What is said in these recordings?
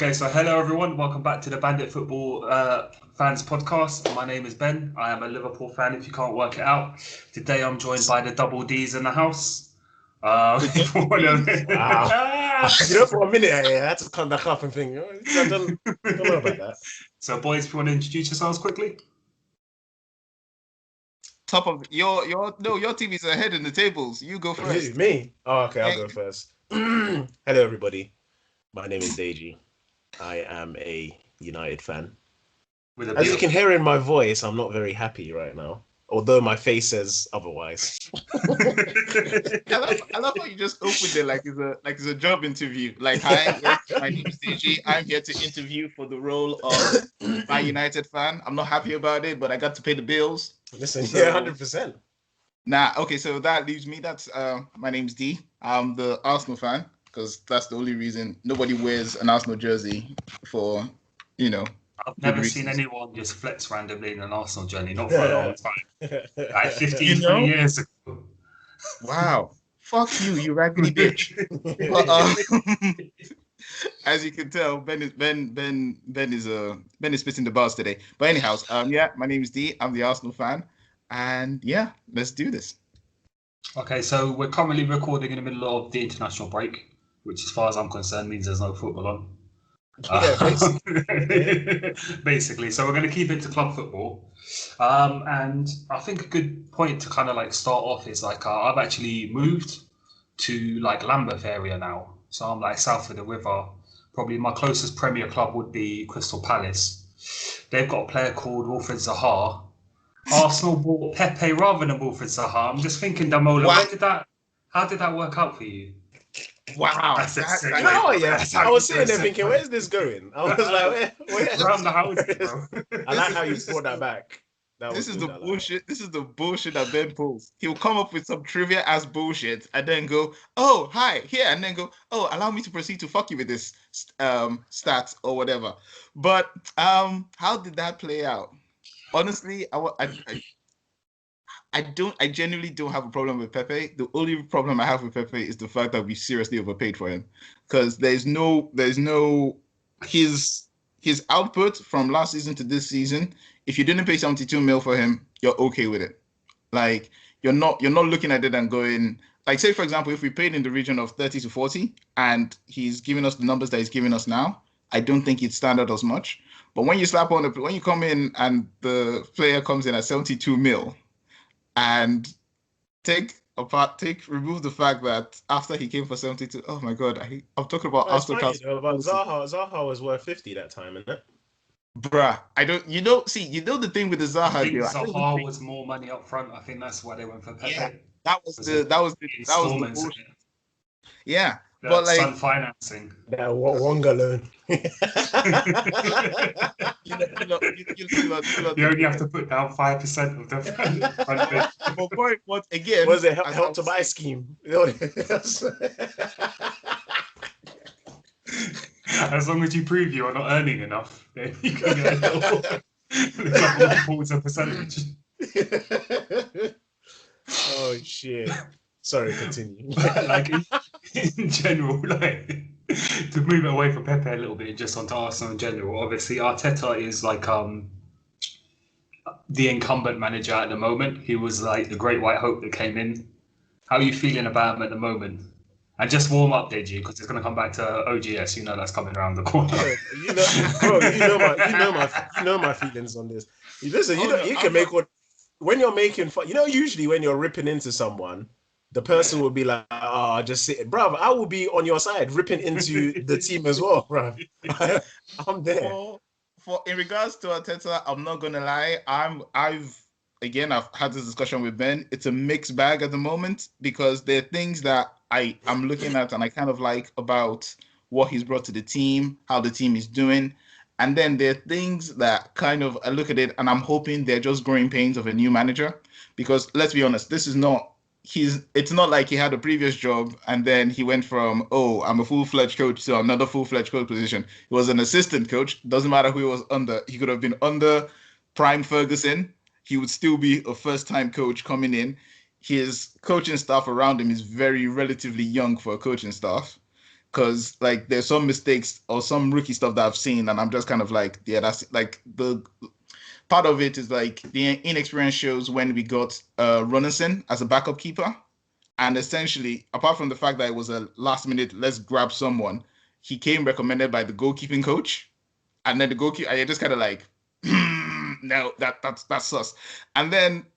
Okay, so hello everyone. Welcome back to the Bandit Football Fans Podcast. My name is Ben. I am a Liverpool fan. If you can't work it out, today I'm joined by the double D's in the house. Wow. For a minute, I had to come back up and think, I don't know about that. So, boys, if you want to introduce yourselves quickly. Top of your team is ahead in the tables. You go first. Me? Oh, okay, I'll go first. Hello, everybody. My name is Deji. I am a United fan. As you can hear in my voice, I'm not very happy right now, although my face says otherwise. I love how you just opened it like it's a job interview. Like, hi, yes, my name is Deji. I'm here to interview for the role of my United fan. I'm not happy about it, but I got to pay the bills. Listen, yeah, 100%. Okay, so that leaves me. That's my name's D. I'm the Arsenal fan because that's the only reason nobody wears an Arsenal jersey for, I've never seen anyone just flex randomly in an Arsenal journey, not for a long time. Like 15, 20 years ago. Wow. Fuck you, you raggedy bitch. But, as you can tell, Ben is spitting the bars today. But anyhow, my name is D. I'm the Arsenal fan. And yeah, let's do this. Okay, so we're currently recording in the middle of the international break, which as far as I'm concerned means there's no football on. Basically. So we're going to keep it to club football. And I think a good point to kind of like start off is like I've actually moved to like Lambeth area now. So I'm like south of the river. Probably my closest Premier club would be Crystal Palace. They've got a player called Wilfred Zaha. Arsenal bought Pepe rather than Wilfred Zaha. I'm just thinking, Damola, how did that work out for you? Wow. I was sitting there thinking, where's this going? I was like, where? Around the house, bro. I like how you brought that back. This is the bullshit. This is the bullshit that Ben pulls. He'll come up with some trivia ass bullshit and then go, "Oh, hi, here," and then go, "Oh, allow me to proceed to fuck you with this stats or whatever." But how did that play out? Honestly, I genuinely don't have a problem with Pepe. The only problem I have with Pepe is the fact that we seriously overpaid for him, because there's no his output from last season to this season. If you didn't pay 72 mil for him, you're okay with it. Like you're not looking at it and going, like, say for example, if we paid in the region of 30 to 40 and he's giving us the numbers that he's giving us now, I don't think he'd stand out as much. But when you when you come in and the player comes in at 72 mil and remove the fact that after he came for 72, oh my god, I'm talking about Arsenal. Zaha was worth 50 that time, isn't it? Bruh, the thing with the Zaha deal. Zaha was more money up front. I think that's why they went for Pepe. Yeah, that was the bullshit. Yeah, but like Sun financing. That Wonga loan. You only have to put down 5% of the front. But again, was it help to buy scheme? As long as you prove you are not earning enough, then you can get a couple of percentage. Oh shit! Sorry, continue. Like in general, like to move it away from Pepe a little bit, just onto Arsenal in general. Obviously, Arteta is like the incumbent manager at the moment. He was like the great white hope that came in. How are you feeling about him at the moment? And just warm up, Deji, because it's going to come back to OGS. You know that's coming around the corner. You know my feelings on this. Listen, you can make what when you're making fun. Usually when you're ripping into someone, the person will be like, "Oh, just sit, bruv." I will be on your side, ripping into the team as well, bruv. I'm there. For in regards to Arteta, I'm not gonna lie. I've had this discussion with Ben. It's a mixed bag at the moment because there are things that I'm looking at and I kind of like about what he's brought to the team, how the team is doing. And then there are things that kind of I look at it and I'm hoping they're just growing pains of a new manager. Because let's be honest, it's not like he had a previous job and then he went from, oh, I'm a full-fledged coach to another full-fledged coach position. He was an assistant coach. Doesn't matter who he was under. He could have been under Prime Ferguson. He would still be a first-time coach coming in. His coaching staff around him is very relatively young for a coaching staff. because like there's some mistakes or some rookie stuff that I've seen, and I'm just kind of like, yeah, that's like the part of it is like the inexperience shows when we got Runnison as a backup keeper. And essentially, apart from the fact that it was a last minute, let's grab someone, he came recommended by the goalkeeping coach. And then the goalkeeper, I just kind of like, no, that's sus. And then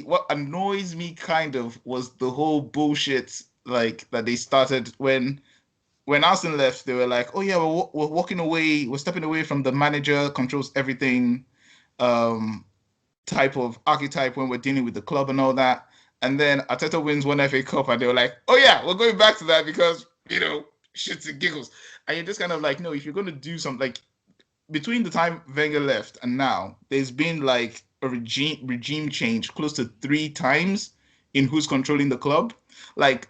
what annoys me kind of was the whole bullshit like that they started when Arsenal left. They were like, oh yeah, we're walking away, we're stepping away from the manager controls everything type of archetype when we're dealing with the club and all that. And then Arteta wins one FA Cup, and they were like, "Oh yeah, we're going back to that because shits and giggles." And you're just kind of like, no, if you're going to do something like between the time Wenger left and now, there's been like a regime change close to 3 times in who's controlling the club. Like,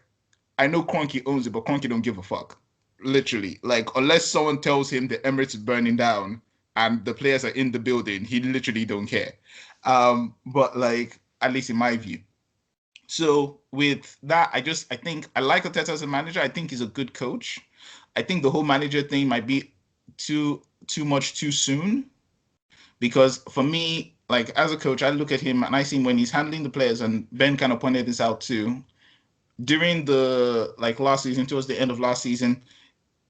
I know Kroenke owns it, but Kroenke don't give a fuck. Literally, like unless someone tells him the Emirates is burning down and the players are in the building, he literally don't care. But like, at least in my view. So with that, I think I like Arteta as a manager. I think he's a good coach. I think the whole manager thing might be too much too soon, because for me, like as a coach, I look at him and I see him when he's handling the players, and Ben kind of pointed this out too. During the like last season, towards the end of last season,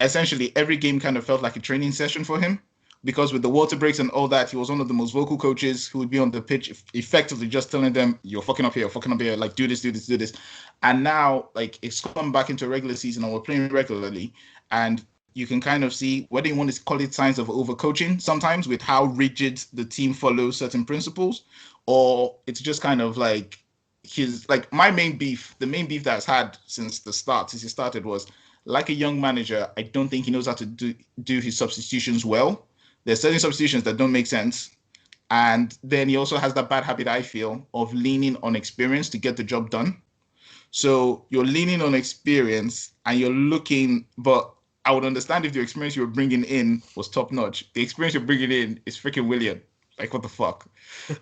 essentially every game kind of felt like a training session for him. Because with the water breaks and all that, he was one of the most vocal coaches who would be on the pitch effectively just telling them, you're fucking up here, like do this. And now, like, it's come back into a regular season and we're playing regularly. And you can kind of see whether you want to call it signs of overcoaching sometimes with how rigid the team follows certain principles, or it's just kind of like the main beef that's had since he started was, like a young manager, I don't think he knows how to do his substitutions well. There's certain substitutions that don't make sense. And then he also has that bad habit, I feel, of leaning on experience to get the job done. So you're leaning on experience and you're looking, but I would understand if the experience you were bringing in was top notch. The experience you're bringing in is freaking William. Like, what the fuck?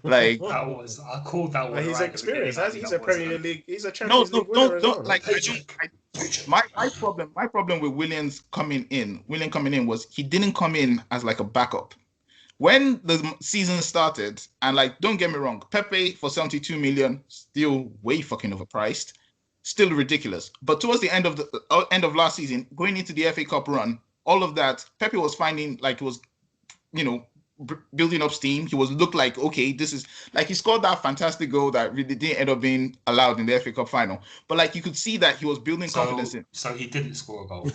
Like, I called that one. He's experienced. He's a Premier League. He's a Champions League winner as well. Like, my problem with William coming in was he didn't come in as like a backup. When the season started, and like, don't get me wrong, Pepe for 72 million, still way fucking overpriced, still ridiculous. But towards the end of last season, going into the FA Cup run, all of that, Pepe was finding like it was, building up steam. He looked like, okay, this is like, he scored that fantastic goal that really didn't end up being allowed in the FA Cup final. But like, you could see that he was building confidence in. So he didn't score a goal.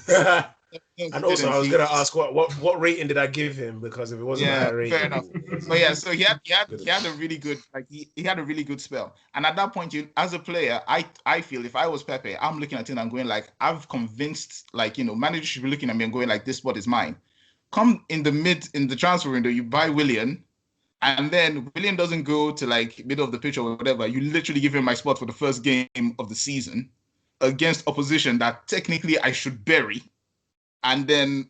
And also, I was gonna ask what rating did I give him, because if it wasn't a high rating, fair enough. But yeah, so he had a really good, like he had a really good spell. And at that point, as a player, I feel if I was Pepe, I'm looking at it and I'm going like, I've convinced, like, managers should be looking at me and going like, this spot is mine. Come in the transfer window, you buy Willian, and then Willian doesn't go to like middle of the pitch or whatever. You literally give him my spot for the first game of the season against opposition that technically I should bury. And then,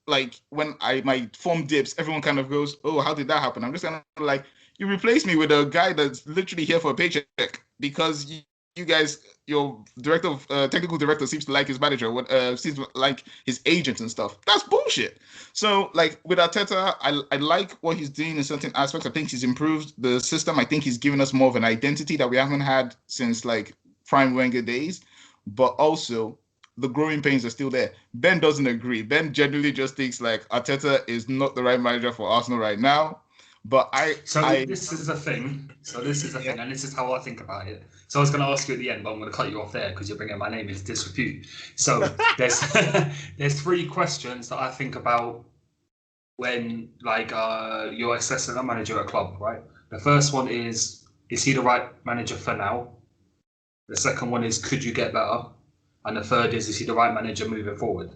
like, when my form dips, everyone kind of goes, oh, how did that happen? I'm just kind of like, you replace me with a guy that's literally here for a paycheck because you guys, your technical director seems to like his manager, seems to like his agents and stuff. That's bullshit. So, like, with Arteta, I like what he's doing in certain aspects. I think he's improved the system. I think he's given us more of an identity that we haven't had since, like, prime Wenger days. But also, the growing pains are still there. Ben doesn't agree. Ben generally just thinks, like, Arteta is not the right manager for Arsenal right now. But this is a thing. And this is how I think about it. So I was going to ask you at the end, but I'm going to cut you off there because you're bringing my name into disrepute. So there's 3 questions that I think about when, like, you're assessing a manager at a club, right? The first one is he the right manager for now? The second one is, could you get better? And the third is he the right manager moving forward?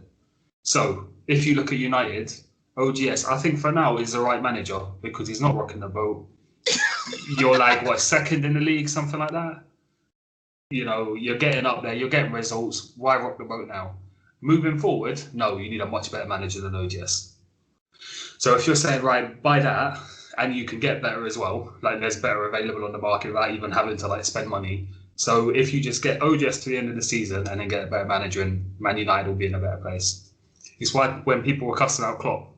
So if you look at United, OGS, I think for now is the right manager because he's not rocking the boat. You're like, second in the league, something like that? You're getting up there, you're getting results. Why rock the boat now? Moving forward, no, you need a much better manager than OGS. So if you're saying, right, buy that, and you can get better as well, like there's better available on the market without even having to like spend money. So if you just get OGS to the end of the season and then get a better manager, and Man United will be in a better place. It's why when people were cussing out Klopp,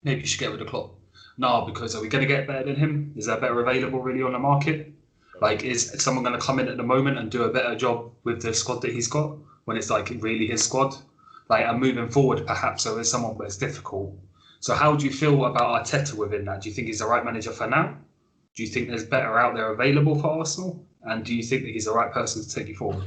maybe you should get rid of Klopp. No, because are we going to get better than him? Is there better available really on the market? Like, is someone going to come in at the moment and do a better job with the squad that he's got when it's like really his squad? Like, and moving forward, perhaps there is someone where it's difficult. So, how do you feel about Arteta within that? Do you think he's the right manager for now? Do you think there's better out there available for Arsenal? And do you think that he's the right person to take you forward?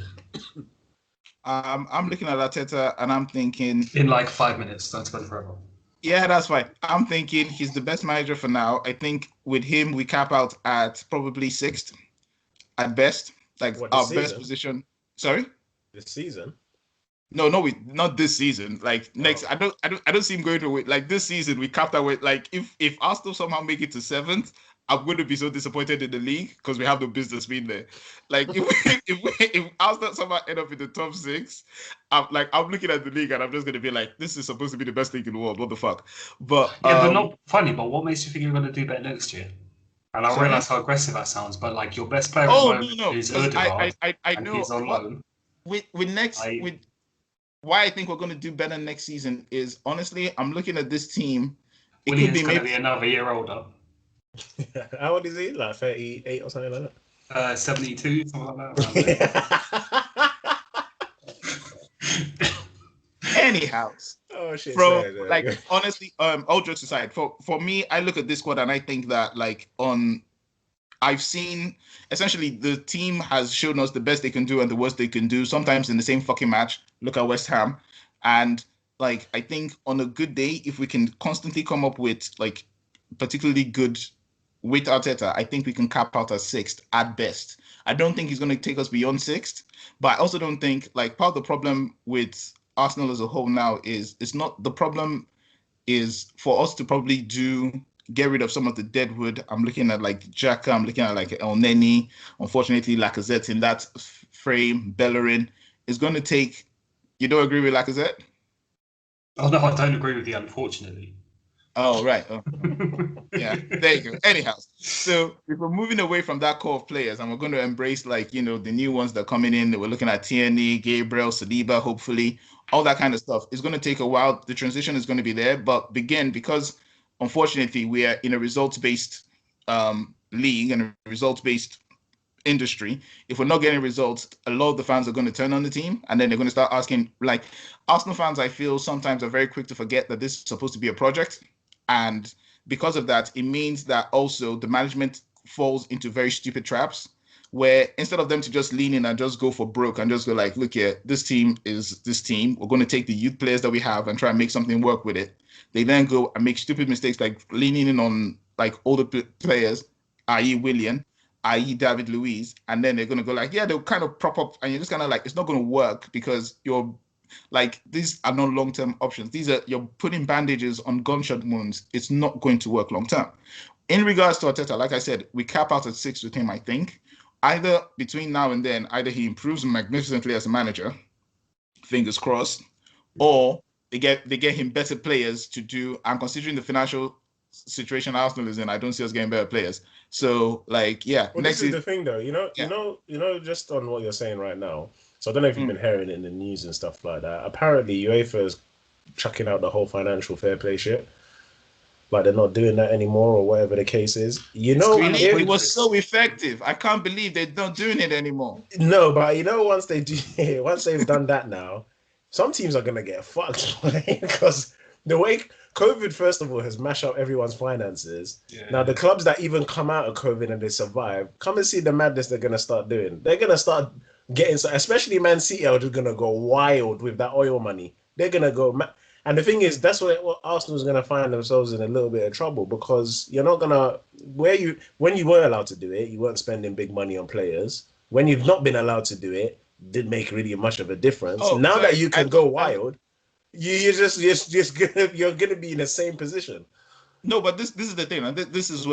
I'm looking at Arteta and I'm thinking in like 5 minutes. Don't spend forever. Yeah, that's fine. I'm thinking he's the best manager for now. I think with him we cap out at probably 6th at best, like our best position. Sorry, this season. No, not this season. Like next, I don't see him going to it. Like this season, we capped out with like if Arsenal somehow make it to 7th, I'm going to be so disappointed in the league because we have no business being there. Like if Arsenal somehow end up in the top 6, I'm looking at the league and I'm just going to be like, this is supposed to be the best league in the world. What the fuck? But but not funny. But what makes you think you're going to do better next year? And I realize how aggressive that sounds, but like your best player is Odegaard, I know he's on loan. With why I think we're going to do better next season is honestly, I'm looking at this team. William's going to be another year older. How old is he? Like 38 or something like that? 72, something like that. Anyhow, shit. Honestly, all jokes aside, for me, I look at this squad and I think that I've seen essentially the team has shown us the best they can do and the worst they can do, sometimes in the same fucking match. Look at West Ham. And I think on a good day, if we can constantly come up with particularly good with Arteta, I think we can cap out at 6th at best. I don't think he's going to take us beyond 6th, but I also don't think part of the problem with Arsenal as a whole now is it's not the problem is for us to probably get rid of some of the deadwood. I'm looking at Xhaka, I'm looking at El Neni, unfortunately Lacazette in that frame, Bellerin is going to take. You don't agree with Lacazette? Oh no, I don't agree with you, unfortunately. Oh, right. Oh. Yeah, there you go. Anyhow, so if we're moving away from that core of players and we're going to embrace the new ones that are coming in, we're looking at Tierney, Gabriel, Saliba, hopefully, all that kind of stuff. It's going to take a while. The transition is going to be there, but because unfortunately we are in a results-based league and a results-based industry. If we're not getting results, a lot of the fans are going to turn on the team and then they're going to start asking, Arsenal fans, I feel sometimes are very quick to forget that this is supposed to be a project. And because of that, it means that also the management falls into very stupid traps where instead of them to just lean in and just go for broke and just go look here, this team is this team. We're going to take the youth players that we have and try and make something work with it. They then go and make stupid mistakes like leaning in on older players, i.e. Willian, i.e. David Luiz, and then they're going to go they'll kind of prop up and you're just kind of it's not going to work because you're these are not long-term options. You're putting bandages on gunshot wounds. It's not going to work long-term. In regards to Arteta, like I said, we cap out at 6 with him, I think. Either between now and then, either he improves magnificently as a manager, fingers crossed, or they get him better players to do. And considering the financial situation Arsenal is in, I don't see us getting better players. So, Well, this is the thing, though. You know, just on what you're saying right now. So I don't know if you've been hearing it in the news and stuff like that. Apparently, UEFA is chucking out the whole financial fair play shit. They're not doing that anymore, or whatever the case is. It was so effective. I can't believe they're not doing it anymore. No, but once they've done that now, some teams are gonna get fucked because the way COVID, first of all, has mashed up everyone's finances. Yeah. Now, the clubs that even come out of COVID and they survive, come and see the madness they're gonna start doing. They're gonna start getting, especially Man City, are just gonna go wild with that oil money. They're gonna go. And the thing is, that's what Arsenal's going to find themselves in a little bit of trouble because you're not going to, when you were allowed to do it, you weren't spending big money on players. When you've not been allowed to do it, didn't make really much of a difference. Now that you can go wild, you're gonna be in the same position. No, but this is the thing, and this is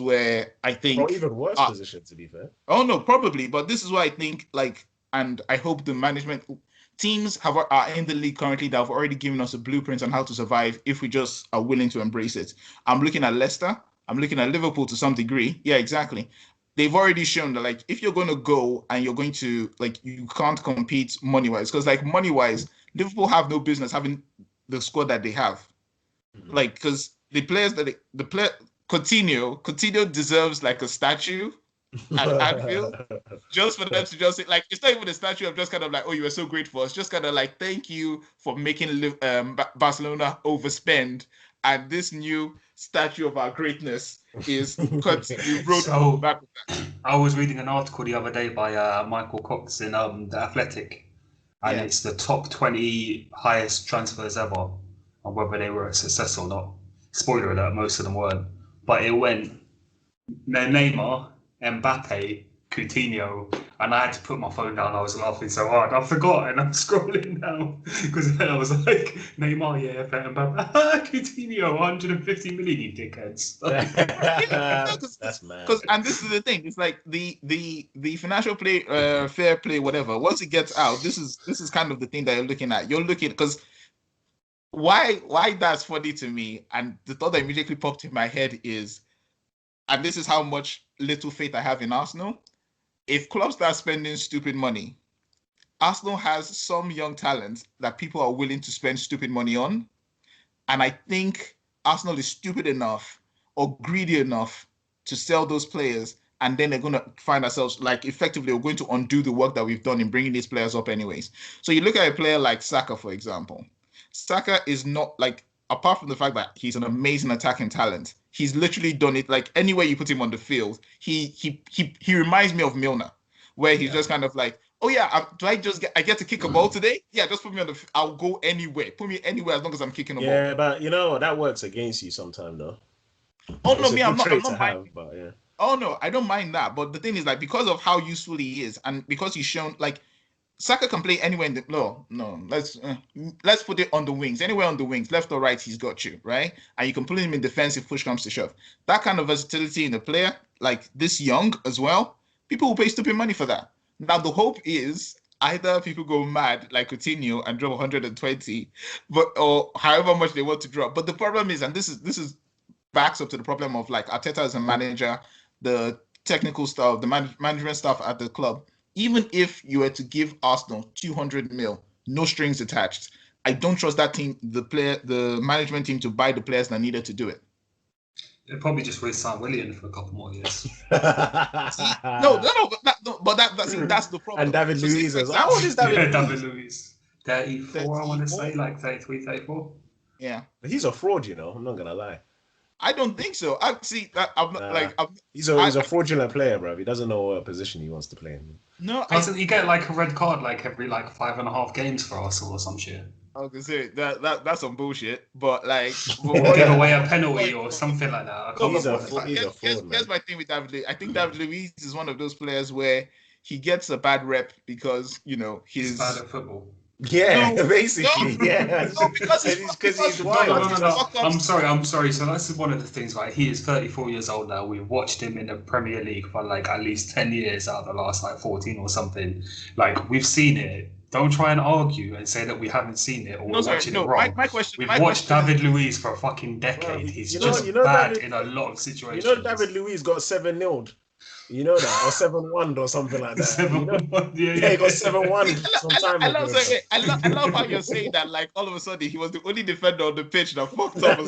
where I think, or even worse position, to be fair. Oh no, probably, but this is where I think and I hope the management. Teams are in the league currently that have already given us a blueprint on how to survive if we just are willing to embrace it. I'm looking at Leicester. I'm looking at Liverpool to some degree. Yeah, exactly. They've already shown that if you're going to go and you're going to you can't compete money-wise because money-wise, Liverpool have no business having the squad that they have. Like, because the players that Coutinho deserves like a statue at Anfield, just for them to just say, like, it's not even a statue of just kind of like, oh, you were so great for us. Just kind of like, thank you for making Barcelona overspend. And this new statue of our greatness is Coutinho wrote back with that. I was reading an article the other day by Michael Cox in The Athletic, and it's the top 20 highest transfers ever, and whether they were a success or not. Spoiler alert, most of them weren't. But it went Neymar, Mbappe, Coutinho, and I had to put my phone down. I was laughing so hard. I forgot, and I'm scrolling now because I was like, Neymar, yeah, Mbappe, Coutinho, 150 million, you dickheads. That's mad. And this is the thing. It's like the financial fair play, whatever. Once it gets out, this is kind of the thing that you're looking at. You're looking because why that's funny to me, and the thought that immediately popped in my head is, and this is how much little faith I have in Arsenal. If clubs start spending stupid money, Arsenal has some young talent that people are willing to spend stupid money on. And I think Arsenal is stupid enough or greedy enough to sell those players. And then they're going to find ourselves, like, effectively, we're going to undo the work that we've done in bringing these players up anyways. So you look at a player like Saka, for example. Saka is not, like, apart from the fact that he's an amazing attacking talent, he's literally done it, like, anywhere you put him on the field. He reminds me of Milner, where he's just kind of like, oh yeah, I get to kick a ball today? Yeah, just put me on I'll go anywhere. Put me anywhere as long as I'm kicking a ball. Yeah, but you know that works against you sometimes, though. Oh no, I'm not minding. But yeah. Oh no, I don't mind that. But the thing is, like, because of how useful he is, and because he's shown, like, Saka can play anywhere in the let's put it on the wings. Anywhere on the wings, left or right, he's got you, right? And you can put him in defense if push comes to shove. That kind of versatility in a player, like this young as well, people will pay stupid money for that. Now the hope is either people go mad like Coutinho and drop 120, or however much they want to drop. But the problem is, and this is backs up to the problem of, like, Arteta as a manager, the technical stuff, the management stuff at the club. Even if you were to give Arsenal 200 mil, no strings attached, I don't trust that team, the management team, to buy the players that needed to do it. They'll probably just re-sign Willian for a couple more years. But that's the problem. And David Luiz as well. How old is David Luiz? 34, I want to say, like 33, 34. Yeah. He's a fraud, you know. I'm not gonna lie. I don't think so. He's a fraudulent player, bro. He doesn't know what position he wants to play in. No, doesn't he get like a red card like every 5.5 games for Arsenal or some shit? I was gonna say that's some bullshit, but like give away a penalty or something like that. Here's my thing with David Luiz. I think David Luiz is one of those players where he gets a bad rep because, you know, he's bad at football. Yeah, basically. Because he's wild. No. I'm sorry. So that's one of the things. Like, he is 34 years old now. We've watched him in the Premier League for like at least 10 years out of the last 14 or something. Like, we've seen it. Don't try and argue and say that we haven't seen it or we're watching it wrong. We've watched David Luiz for a fucking decade. He's just bad in a lot of situations. You know, David Luiz got 7-0. You know that, or 7-1 or something like that. 7-1, yeah, he got 7-1 some time ago. I love how you're saying that, like, all of a sudden he was the only defender on the pitch that fucked up.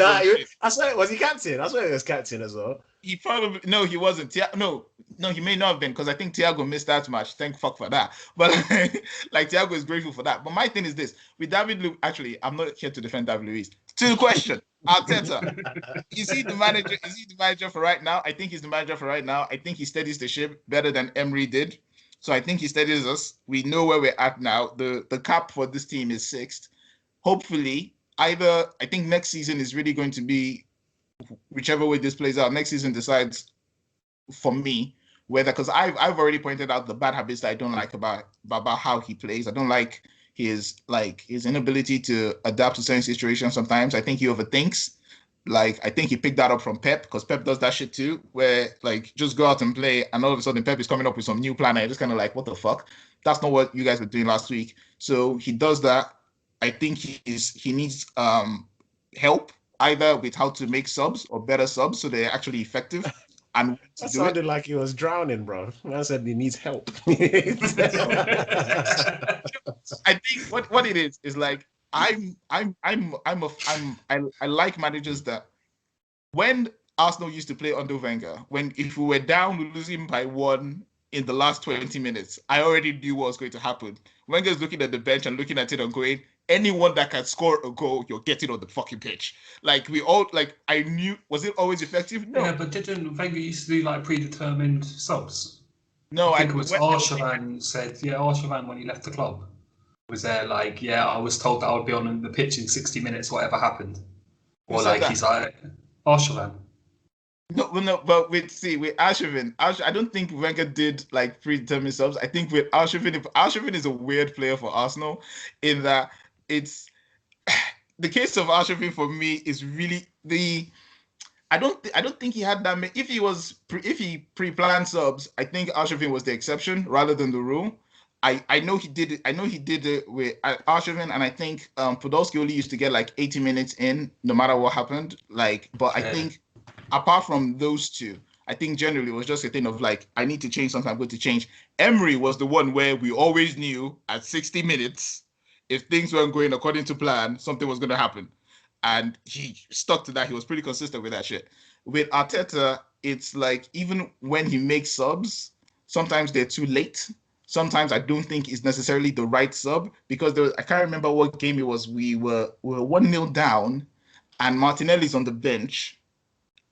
I swear, was he captain? I swear he was captain as well. He probably, no, he wasn't. No, he may not have been, because I think Thiago missed that match. Thank fuck for that. But like Thiago is grateful for that. But my thing is this: with David Luiz, actually, I'm not here to defend David Luiz. To the question, Arteta, is he the manager? Is he the manager for right now? I think he's the manager for right now. I think he steadies the ship better than Emery did. So I think he steadies us. We know where we're at now. The cap for this team is 6th. Hopefully, I think next season is really going to be, whichever way this plays out, next season decides for me whether, because I've already pointed out the bad habits that I don't like about how he plays. I don't like his inability to adapt to certain situations. Sometimes I think he overthinks. Like, I think he picked that up from Pep, because Pep does that shit too, where, like, just go out and play, and all of a sudden Pep is coming up with some new plan, and you're just kind of like, what the fuck? That's not what you guys were doing last week. So he does that. I think he needs help, either with how to make subs or better subs so they're actually effective. And that sounded like he was drowning, bro. Man said he needs help. I think what it is like, I like managers that when Arsenal used to play under Wenger, when if we were down losing by 1 in the last 20 minutes, I already knew what was going to happen. Wenger's looking at the bench and looking at it and going, anyone that can score a goal, you're getting on the fucking pitch. Like we all like I knew, was it always effective? No. Yeah, but didn't Wenger used to do like predetermined subs? No, I think it was Arshavan said, Arshavan when he left the club was there like, yeah, I was told that I would be on the pitch in 60 minutes, whatever happened. Or like that? He's like, Arshavan. No, but with Arshavin, I don't think Wenger did like predetermined subs. I think with Arshavin is a weird player for Arsenal in that it's the case of Arshavin for me is really I don't think he had that many. If he pre-planned subs, I think Arshavin was the exception rather than the rule. I know he did it. I know he did it with Arshavin, and I think Podolski only used to get like 80 minutes in, no matter what happened. But I think apart from those two, I think generally it was just a thing of like, I need to change something. I'm going to change. Emery was the one where we always knew at 60 minutes, if things weren't going according to plan, something was going to happen, and he stuck to that. He was pretty consistent with that shit. With Arteta, it's like even when he makes subs, sometimes they're too late. Sometimes I don't think it's necessarily the right sub because I can't remember what game it was. We were 1-0 down, and Martinelli's on the bench,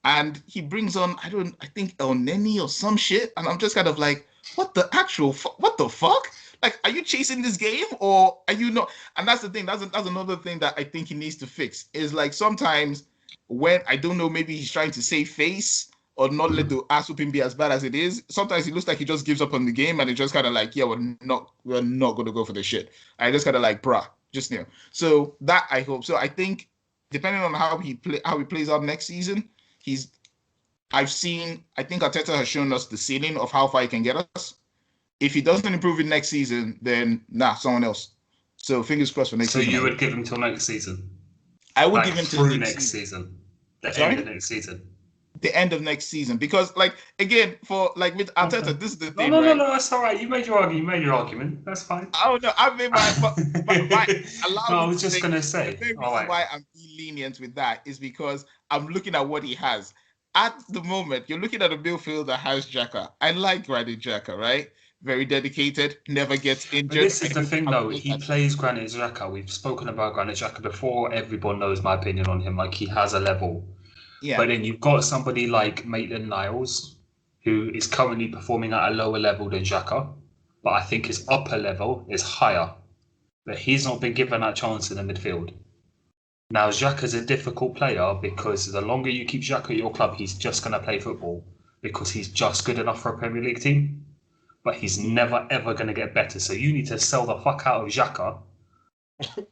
and he brings on I think El Neni or some shit, and I'm just kind of like, what the fuck? Like, are you chasing this game or are you not? And that's the thing. That's another thing that I think he needs to fix. Is like sometimes when I don't know, maybe he's trying to save face or not let the ass whooping be as bad as it is. Sometimes it looks like he just gives up on the game and it's just kind of like, yeah, we're not going to go for the shit. I just kind of like, bruh, just new. So that I hope. So I think depending on how he plays out next season, I think Arteta has shown us the ceiling of how far he can get us. If he doesn't improve it next season, then someone else. So fingers crossed for next season. So you would give him till next season? I would give him till next season. The end of next season. The end of next season, because like again for like with Arteta, this is the thing. No, that's all right. You made your argument. That's fine. Oh no, I made my no, I was just gonna say. The reason why I'm being lenient with that is because I'm looking at what he has. At the moment, you're looking at a midfield that has Xhaka. I like Granit Xhaka, right? Very dedicated, never gets injured. But this is the thing, though. He plays Granit Xhaka. We've spoken about Granit Xhaka before. Everyone knows my opinion on him. Like, he has a level. Yeah. But then you've got somebody like Maitland-Niles, who is currently performing at a lower level than Xhaka. But I think his upper level is higher. But he's not been given that chance in the midfield. Now, Xhaka's a difficult player because the longer you keep Xhaka at your club, he's just going to play football because he's just good enough for a Premier League team. But he's never, ever going to get better. So you need to sell the fuck out of Xhaka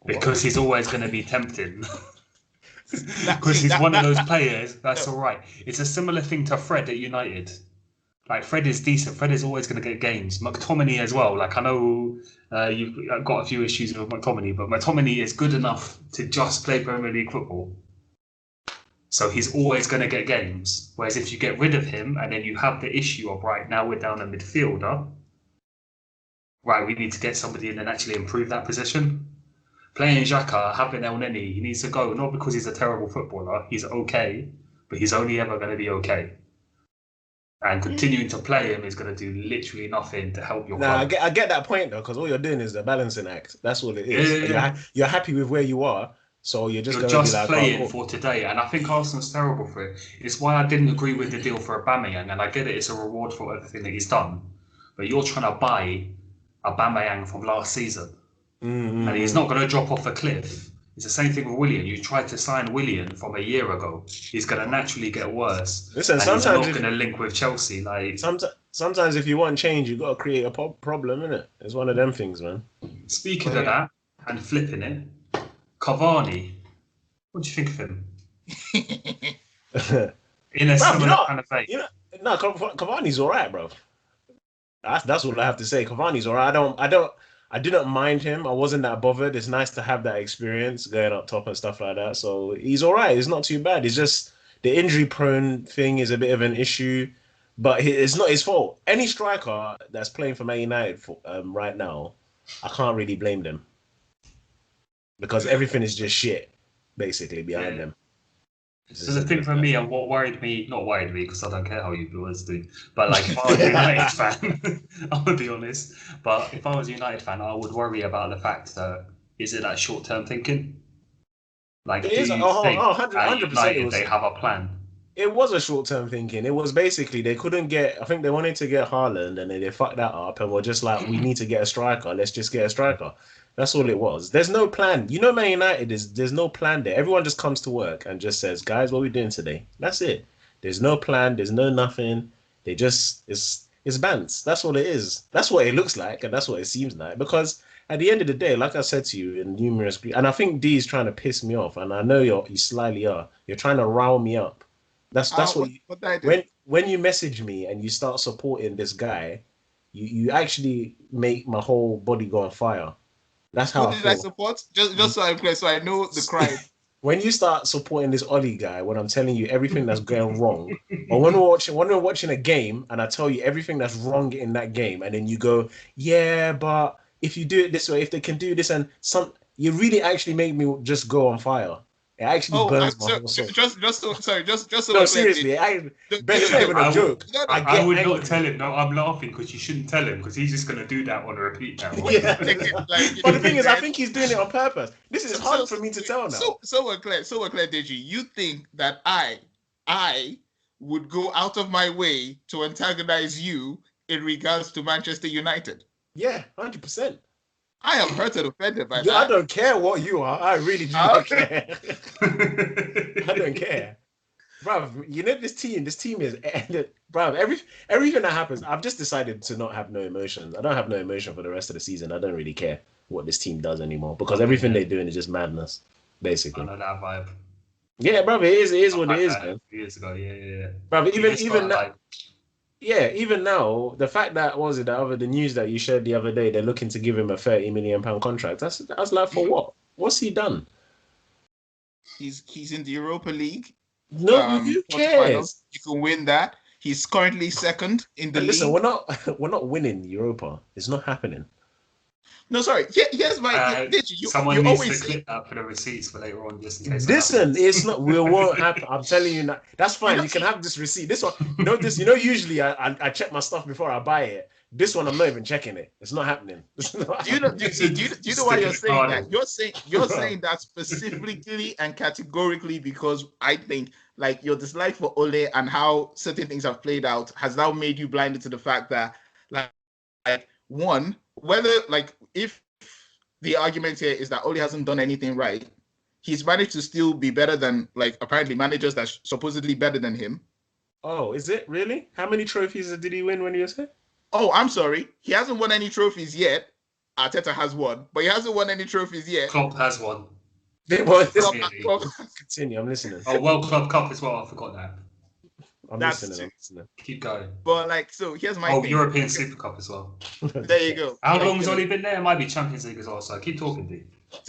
because he's always going to be tempting. Because he's one of those players, that's all right. It's a similar thing to Fred at United. Like, Fred is decent. Fred is always going to get games. McTominay as well. Like, I know you've got a few issues with McTominay, but McTominay is good enough to just play Premier League football. So he's always going to get games. Whereas if you get rid of him and then you have the issue of, right, now we're down a midfielder, right, we need to get somebody in and actually improve that position. Playing Xhaka, having El Neni, he needs to go, not because he's a terrible footballer, he's okay, but he's only ever going to be okay. And continuing to play him is going to do literally nothing to help your club. I get that point, though, because all you're doing is the balancing act. That's all it is. Yeah. You're happy with where you are, so you're just going to be like, playing for today. And I think Arsenal's terrible for it. It's why I didn't agree with the deal for Aubameyang, and I get it, it's a reward for everything that he's done. But you're trying to buy Aubameyang from last season. Mm-hmm. And he's not going to drop off a cliff. It's the same thing with Willian. You tried to sign Willian from a year ago. He's going to naturally get worse. Listen, sometimes he's not going to link with Chelsea. Like sometimes if you want change, you got to create a problem, innit? It's one of them things, man. Speaking of that and flipping it, Cavani, what do you think of him? In a similar kind of vein. Cavani's all right, bro. That's what I have to say. Cavani's all right. I didn't mind him. I wasn't that bothered. It's nice to have that experience going up top and stuff like that. So he's all right. It's not too bad. It's just the injury-prone thing is a bit of an issue, but it's not his fault. Any striker that's playing for Man United right now, I can't really blame them. because everything is just shit, basically, behind them. So the thing for me, and what worried me, not worried me because I don't care how you Blues do, but like if I was a United fan, I'm gonna be honest. But if I was a United fan, I would worry about the fact that is it that short-term thinking? Like, It do is. you Oh, think oh, at 100%. United they have a plan? It was a short-term thinking. It was basically they couldn't get. I think they wanted to get Haaland, and they fucked that up, and were just like, we need to get a striker. Let's just get a striker. That's all it was. There's no plan. You know, Man United is. There's no plan there. Everyone just comes to work and just says, guys, what are we doing today? That's it. There's no plan. There's no nothing. They just it's bants. That's all it is. That's what it looks like, and that's what it seems like. Because at the end of the day, like I said to you in numerous, and I think D is trying to piss me off, and I know you slyly are. You're trying to rile me up. That's what what did I do? when you message me and you start supporting this guy, you actually make my whole body go on fire. That's how Who did I support? Just so I'm clear, so I know the crime. When you start supporting this Ollie guy, when I'm telling you everything that's going wrong, or when we're watching a game and I tell you everything that's wrong in that game, and then you go, yeah, but if you do it this way, if they can do this and some, you really actually make me just go on fire. It actually burns my whole soul. Just so No, seriously, Ben, it's not even a joke. I would not tell him. No, I'm laughing because you shouldn't tell him because he's just going to do that on a repeat now. Yeah. But the thing is, I think he's doing it on purpose. This is hard for me to tell now. So we're clear, Deji. You think that I would go out of my way to antagonize you in regards to Manchester United? Yeah, 100%. I am hurt and offended by that. I don't care what you are. I really do not care. I don't care. Bro, you know this team is bro, everything that happens, I've just decided to not have no emotions. I don't have no emotion for the rest of the season. I don't really care what this team does anymore because everything they're doing is just madness, basically. I know that vibe. Yeah, bro, it is what it is, man. Years ago, yeah. Bro, even now, even now, the fact that the news that you shared the other day, they're looking to give him a £30 million contract. That's like for what? What's he done? He's in the Europa League. No, who cares? You can win that. He's currently second in the league. Listen, we're not winning Europa. It's not happening. No, sorry. Here's my. Someone needs to clip that for the receipts for later on, just in case. Listen, it's not. We won't happen. I'm telling you now. That's fine. You can have this receipt. This one. You know. Usually, I check my stuff before I buy it. This one, I'm not even checking it. It's not happening. Do you know why you're saying that? You're saying that specifically and categorically because I think like your dislike for Ole and how certain things have played out has now made you blinded to the fact that like one, whether like if the argument here is that Ole hasn't done anything right, he's managed to still be better than like apparently managers that's supposedly better than him. Oh, is it really? How many trophies did he win when he was here? Oh, I'm sorry. He hasn't won any trophies yet. Arteta has won, but he hasn't won any trophies yet. Klopp has won. Continue. I'm listening. Oh, World Club Cup as well. I forgot that. I'm listening. Keep going. But like, so here's my thing. European Super Cup as well. There you go. How long has Oli been there? It might be Champions League as well. So keep talking, D.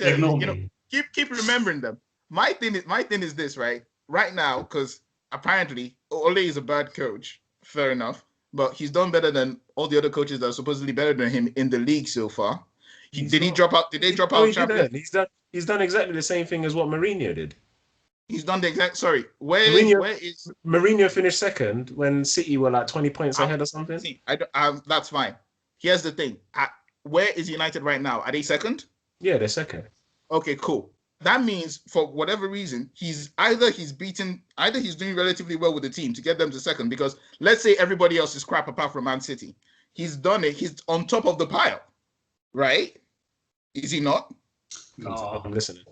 Ignore me. Keep remembering them. My thing is this, right? Right now, because apparently Ole is a bad coach. Fair enough. But he's done better than all the other coaches that are supposedly better than him in the league so far. Did he drop out? Did they drop out? He's done exactly the same thing as what Mourinho did. He's done the exact. Sorry, where is Mourinho finished second when City were like 20 points ahead or something? See, that's fine. Here's the thing. Where is United right now? Are they second? Yeah, they're second. Okay, cool. That means for whatever reason, he's doing relatively well with the team to get them to second because let's say everybody else is crap apart from Man City. He's done it. He's on top of the pile, right? Is he not? No. I'm listening.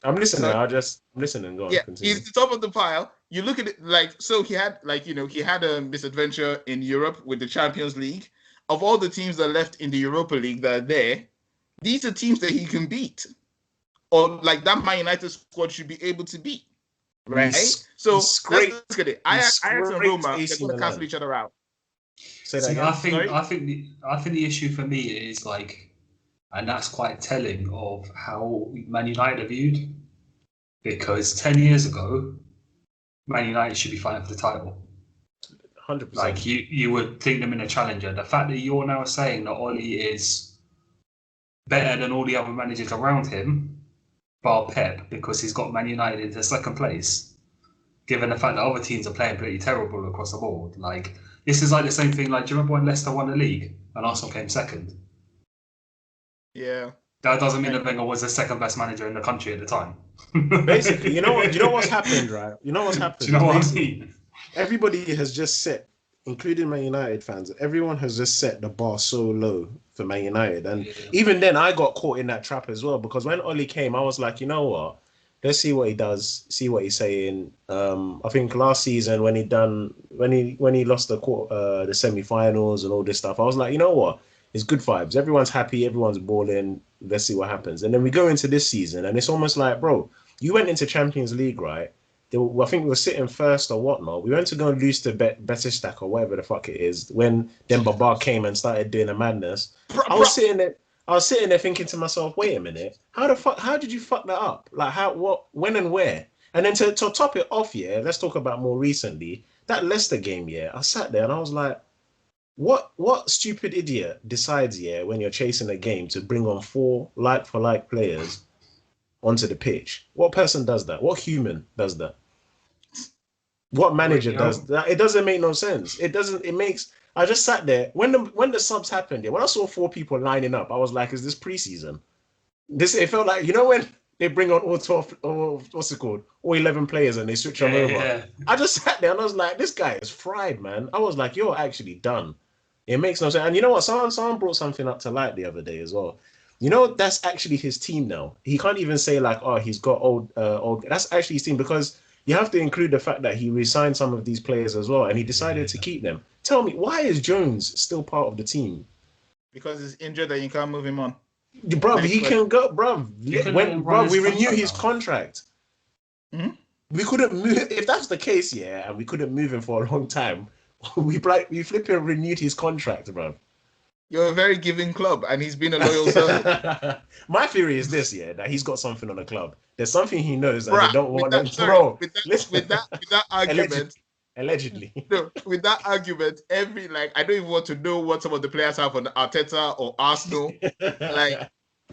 I'm listening. Go on. Yeah, continue. He's the top of the pile. You look at it like, so he had a misadventure in Europe with the Champions League. Of all the teams that left in the Europa League that are there, these are teams that he can beat. Or like that Man United squad should be able to beat, right? So let's look at it. Ajax and Roma, they're going to cancel each other out. I think the issue for me is like, and that's quite telling of how Man United are viewed, because 10 years ago, Man United should be fighting for the title. 100%. Like you would think them in a challenger. The fact that you're now saying that Oli is better than all the other managers around him. bar Pep, because he's got Man United into second place, given the fact that other teams are playing pretty terrible across the board. Like, this is like the same thing. Like, do you remember when Leicester won the league and Arsenal came second? Yeah. That doesn't mean that Wenger was the second best manager in the country at the time. Basically, you know what? You know what's happened, right? You know what's happened. Do you know what I mean? Everybody has just set, including Man United fans, everyone has just set the bar so low for Man United. And even then, I got caught in that trap as well, because when Oli came, I was like, you know what? Let's see what he does, see what he's saying. I think last season when he lost the semi-finals and all this stuff, I was like, you know what? It's good vibes. Everyone's happy, everyone's balling. Let's see what happens. And then we go into this season, and it's almost like, bro, you went into Champions League, right? I think we were sitting first or whatnot. We went to go and lose to Besiktas or whatever the fuck it is. When then Baba came and started doing a madness, I was sitting there thinking to myself, wait a minute, how did you fuck that up? Like how, what, when, and where? And then to top it off, yeah, let's talk about more recently that Leicester game. Yeah, I sat there and I was like, what stupid idiot decides, yeah, when you're chasing a game to bring on 4 like for like players onto the pitch? What person does that? What human does that? What manager does that? It doesn't make no sense. It doesn't. It makes. I just sat there when the subs happened. Yeah, when I saw 4 people lining up, I was like, "Is this preseason?" It felt like, you know, when they bring on all 12, or what's it called, all 11 players, and they switch them over. Yeah. I just sat there and I was like, "This guy is fried, man." I was like, "You're actually done." It makes no sense. And you know what? Someone brought something up to light the other day as well. You know, that's actually his team now. He can't even say like, "Oh, he's got old." That's actually his team, because you have to include the fact that he resigned some of these players as well, and he decided to keep them. Tell me, why is Jones still part of the team? Because he's injured and you can't move him on. Bruv, he can go, bruv. We renew his contract. Mm-hmm. We couldn't move, if that's the case, yeah, and we couldn't move him for a long time. We flipping renewed his contract, bruv. You're a very giving club, and he's been a loyal servant. My theory is this, yeah, that he's got something on the club. There's something he knows that they don't want him to throw. With that argument, allegedly. No, with that argument, I don't even want to know what some of the players have on Arteta or Arsenal.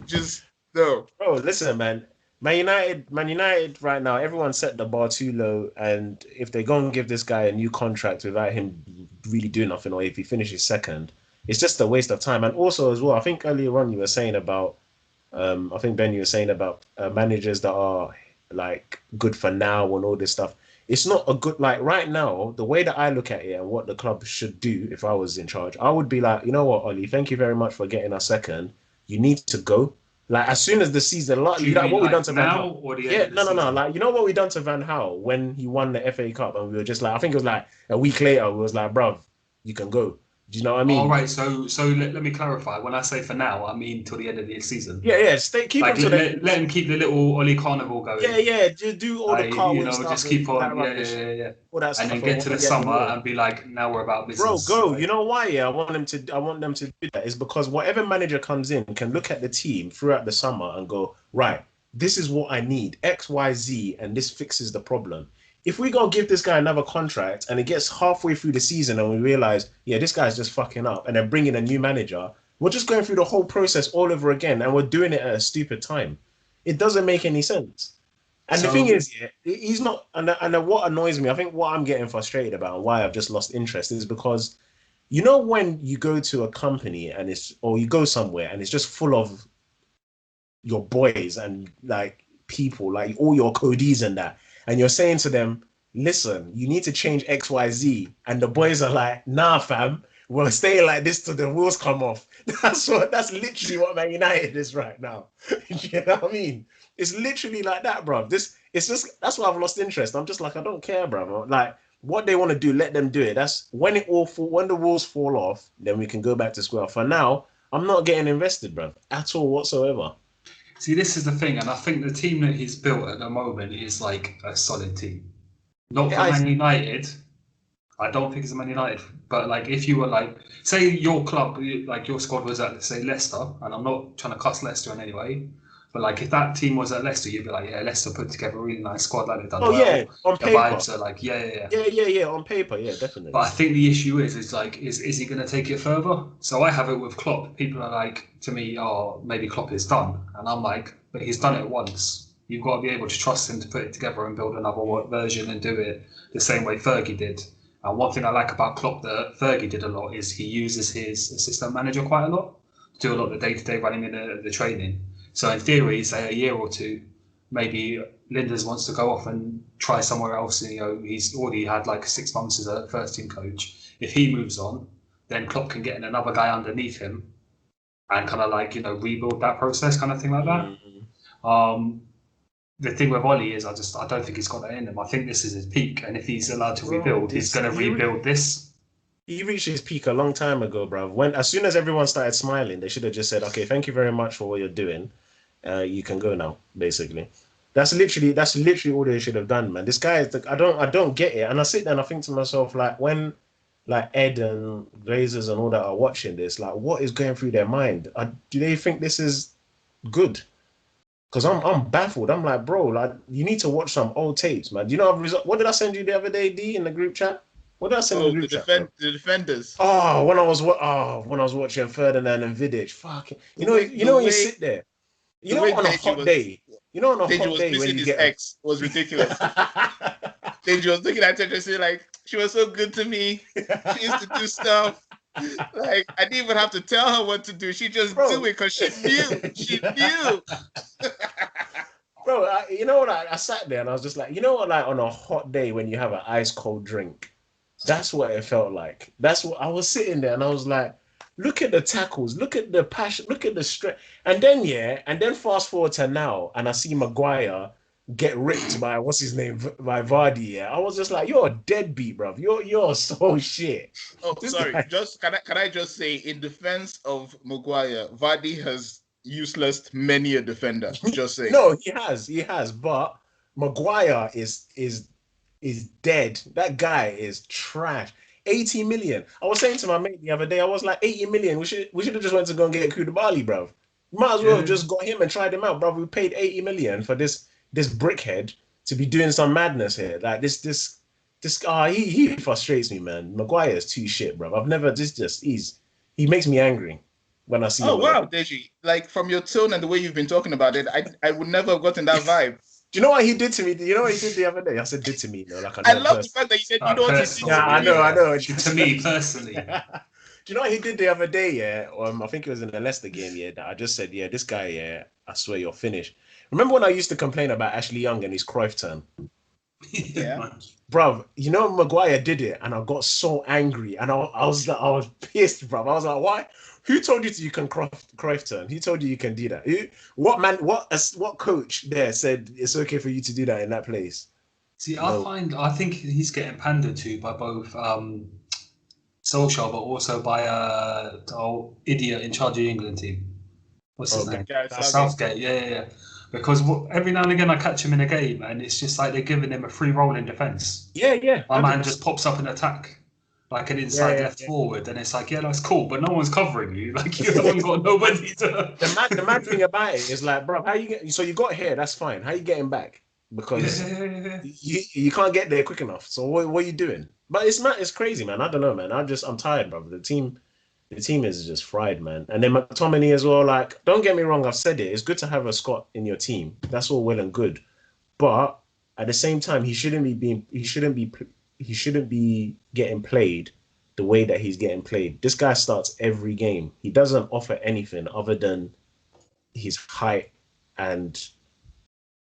Just no. Bro, listen, man. Man United right now, everyone set the bar too low, and if they're going to give this guy a new contract without him really doing nothing, or if he finishes second, it's just a waste of time. And also as well, I think earlier on you were saying about, I think Ben, you were saying about managers that are like good for now and all this stuff. It's not a good, like right now, the way that I look at it and what the club should do if I was in charge, I would be like, you know what, Ollie, thank you very much for getting us second. You need to go. Like as soon as the season, what we done to Van Gaal. No. Like, you know what we done to Van Gaal when he won the FA Cup, and we were just like, I think it was like a week later, we was like, bruv, you can go. Do you know what I mean? All right. So let me clarify. When I say for now, I mean till the end of the season. Yeah. Keep like, let him keep the little Ollie Carnival going. Yeah. Just do all the car stuff. Just keep on. Yeah. All that stuff, and then get to the summer and be like, now we're about business. Bro, go. Like, you know why? Yeah, I want them to do that. Is because whatever manager comes in can look at the team throughout the summer and go, right, this is what I need, X, Y, Z, and this fixes the problem. If we go give this guy another contract and it gets halfway through the season and we realize, yeah, this guy's just fucking up, and then bring in a new manager, we're just going through the whole process all over again, and we're doing it at a stupid time. It doesn't make any sense. And the thing is, yeah, he's not. And what annoys me, I think what I'm getting frustrated about and why I've just lost interest is because, you know, when you go to a company and you go somewhere and it's just full of your boys and like people, like all your codies and that. And you're saying to them, listen, you need to change X, Y, Z. And the boys are like, nah, fam, we're staying like this till the wheels come off. That's literally what Man United is right now. You know what I mean? It's literally like that, bro. That's why I've lost interest. I'm just like, I don't care, bro. Like, what they want to do, let them do it. That's when when the wheels fall off, then we can go back to square. For now, I'm not getting invested, bro, at all whatsoever. See, this is the thing, and I think the team that he's built at the moment is like a solid team. Not for Man United. I don't think it's a Man United. But like, if you were like, say your club, like your squad was at, say, Leicester, and I'm not trying to cuss Leicester in any way, but like if that team was at Leicester, you'd be like, yeah, Leicester put together a really nice squad, like they've done. Oh well. Yeah, on paper. The vibes are like, yeah, on paper, yeah, definitely. But I think the issue is he going to take it further? So I have it with Klopp. People are like, to me, oh, maybe Klopp is done, and I'm like, but he's done it once. You've got to be able to trust him to put it together and build another version and do it the same way Fergie did. And one thing I like about Klopp that Fergie did a lot is he uses his assistant manager quite a lot to do a lot of the day-to-day running in the training. So in theory, say a year or two, maybe Linders wants to go off and try somewhere else. And, he's already had like 6 months as a first team coach. If he moves on, then Klopp can get in another guy underneath him and kind of like, rebuild that process kind of thing like that. The thing with Ollie is I don't think he's got that in him. I think this is his peak. And if he's allowed to rebuild, he's going to rebuild this. He reached his peak a long time ago, bro. As soon as everyone started smiling, they should have just said, okay, thank you very much for what you're doing. You can go now, basically. That's literally all they should have done, man. This guy is I don't get it. And I sit there and I think to myself, like, when like Ed and Glazers and all that are watching this, like, what is going through their mind? Do they think this is good? Because I'm baffled. I'm like, bro, like, you need to watch some old tapes, man. Do you know what did I send you the other day, D, in the group chat? What did I send in the group chat? The defenders. Oh, when I was watching Ferdinand and Vidic, fucking, when you sit there, on a hot day, on a hot day when you get ex was ridiculous. Deji was looking at her and saying, like, she was so good to me. She used to do stuff. Like, I didn't even have to tell her what to do. She just do it because she knew. She knew. Bro, you know what? I sat there and I was just like, you know what? Like, on a hot day when you have an ice cold drink, that's what it felt like. That's what I was sitting there and I was like, look at the tackles, look at the passion, look at the strength. And then fast forward to now and I see Maguire get ripped by what's his name, by Vardy. Yeah, I was just like, you're a deadbeat, bro. You're so shit. Oh, sorry. Just can I just say, in defense of Maguire, Vardy has useless many a defender. Just saying. No, he has. But Maguire is dead. That guy is trash. 80 million. I was saying to my mate the other day, I was like, 80 million. We should have just went to go and get Koulibaly, bro. Might as well have just got him and tried him out, bro. We paid 80 million for this brickhead to be doing some madness here. Like this guy, he frustrates me, man. Maguire is too shit, bro. I've never he makes me angry when I see him. Oh wow, Deji. Like, from your tone and the way you've been talking about it, I would never have gotten that vibe. Do you know what he did to me? You know what he did the other day? I said, did to me, like I love the fact that you said, you know what he did. Yeah, I know. To me personally. Do you know what he did the other day? Yeah, I think it was in the Leicester game. Yeah, that I just said, yeah, this guy. Yeah, I swear you're finished. Remember when I used to complain about Ashley Young and his Cruyff turn? Yeah, bruv. You know Maguire did it, and I got so angry, and I was pissed, bruv. I was like, why? Who told you you can Cruyff turn? Who told you can do that? What coach there said it's okay for you to do that in that place? See, I think he's getting pandered to by both Solskjaer, but also by the idiot in charge of the England team. What's his name? Southgate. Yeah. Because every now and again I catch him in a game, and it's just like they're giving him a free roll in defence. Yeah. My man just pops up in attack, like an inside left forward, and it's like, yeah, that's cool, but no one's covering you. Like, you haven't got nobody to. The mad thing about it is like, bro, how you get? So you got here, that's fine. How you getting back? Because you can't get there quick enough. So what are you doing? But it's crazy, man. I don't know, man. I'm tired, bro. The team is just fried, man. And then McTominay as well. Like, don't get me wrong, I've said it. It's good to have a Scot in your team. That's all well and good, but at the same time, he shouldn't be getting played the way that he's getting played. This guy starts every game. He doesn't offer anything other than his height and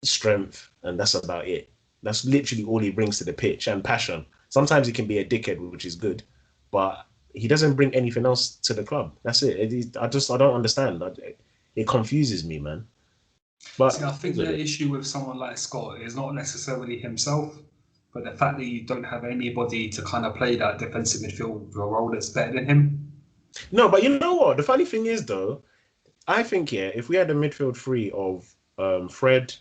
strength, and that's about it. That's literally all he brings to the pitch, and passion. Sometimes he can be a dickhead, which is good, but he doesn't bring anything else to the club. That's it. I don't understand. It confuses me, man. But see, I think the issue with someone like Scott is not necessarily himself, but the fact that you don't have anybody to kind of play that defensive midfield role that's better than him. No, but you know what? The funny thing is, though, I think, if we had a midfield three of Fred,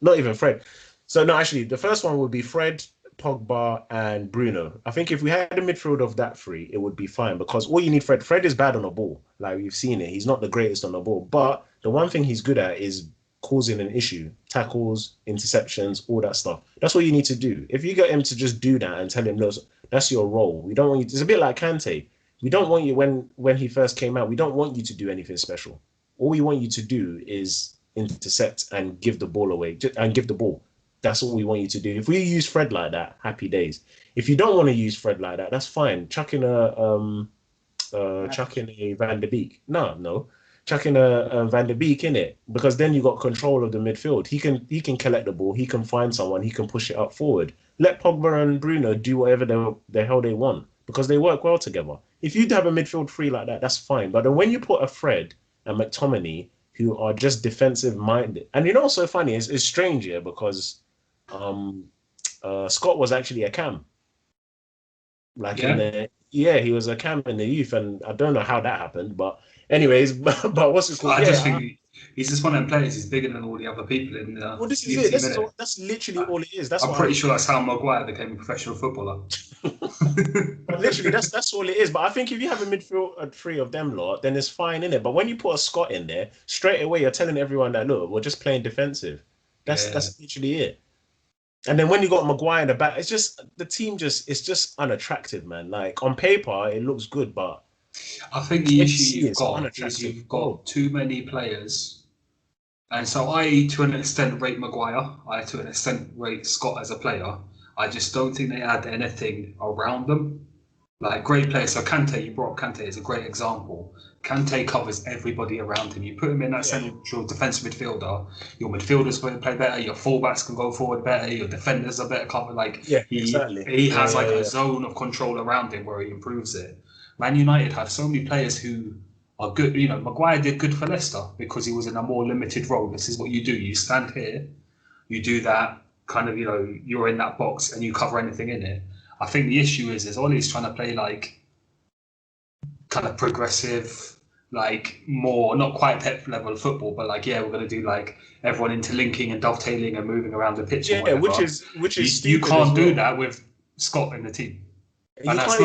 not even Fred. So, no, actually, the first one would be Fred, Pogba, and Bruno. I think if we had a midfield of that three, it would be fine, because all you need, Fred is bad on the ball. Like, we've seen it. He's not the greatest on the ball. But the one thing he's good at is causing an issue. Tackles, interceptions, all that stuff. That's what you need to do. If you get him to just do that and tell him, no, that's your role. We don't want you. It's a bit like Kante. We don't want you, when he first came out, we don't want you to do anything special. all we want you to do is intercept and give the ball away and give the ball. That's all we want you to do. If we use Fred like that, happy days. If you don't want to use Fred like that, that's fine. Chuck in a Van der Beek. No. Chuck in a Van der Beek in it, because then you got control of the midfield. He can collect the ball. He can find someone. He can push it up forward. Let Pogba and Bruno do whatever the hell they want, because they work well together. If you have a midfield three like that, that's fine. But then when you put a Fred and McTominay, who are just defensive minded, and you know what's so funny? It's strange here because Scott was actually a cam. He was a cam in the youth, and I don't know how that happened, but anyways, but what's it called? I just think he's just one of them players. He's bigger than all the other people in the. Well, this is it. That's literally all it is. I'm pretty sure that's how Maguire became a professional footballer. But literally, that's all it is. But I think if you have a midfield three of them lot, then it's fine in it. But when you put a Scott in there, straight away you're telling everyone that look, we're just playing defensive. That's literally it. And then when you got Maguire in the back, it's just the team it's just unattractive, man. Like on paper, it looks good, but I think the issue you've got too many players. And so I, to an extent, rate Maguire. I, to an extent, rate Scott as a player. I just don't think they add anything around them. Like, great players. So Kante, you brought up Kante as a great example. Kante covers everybody around him. You put him in that central defensive midfielder, your midfielders will play better, your fullbacks can go forward better, your defenders are better covered. Like, he has a zone of control around him where he improves it. Man United have so many players who are good. You know, Maguire did good for Leicester because he was in a more limited role. This is what you do. You stand here, you do that kind of, you're in that box and you cover anything in it. I think the issue is Ollie's trying to play like kind of progressive, like more, not quite Pep level football, but like, we're going to do like everyone interlinking and dovetailing and moving around the pitch. Yeah, which is you can't do that with Scott in the team. And that's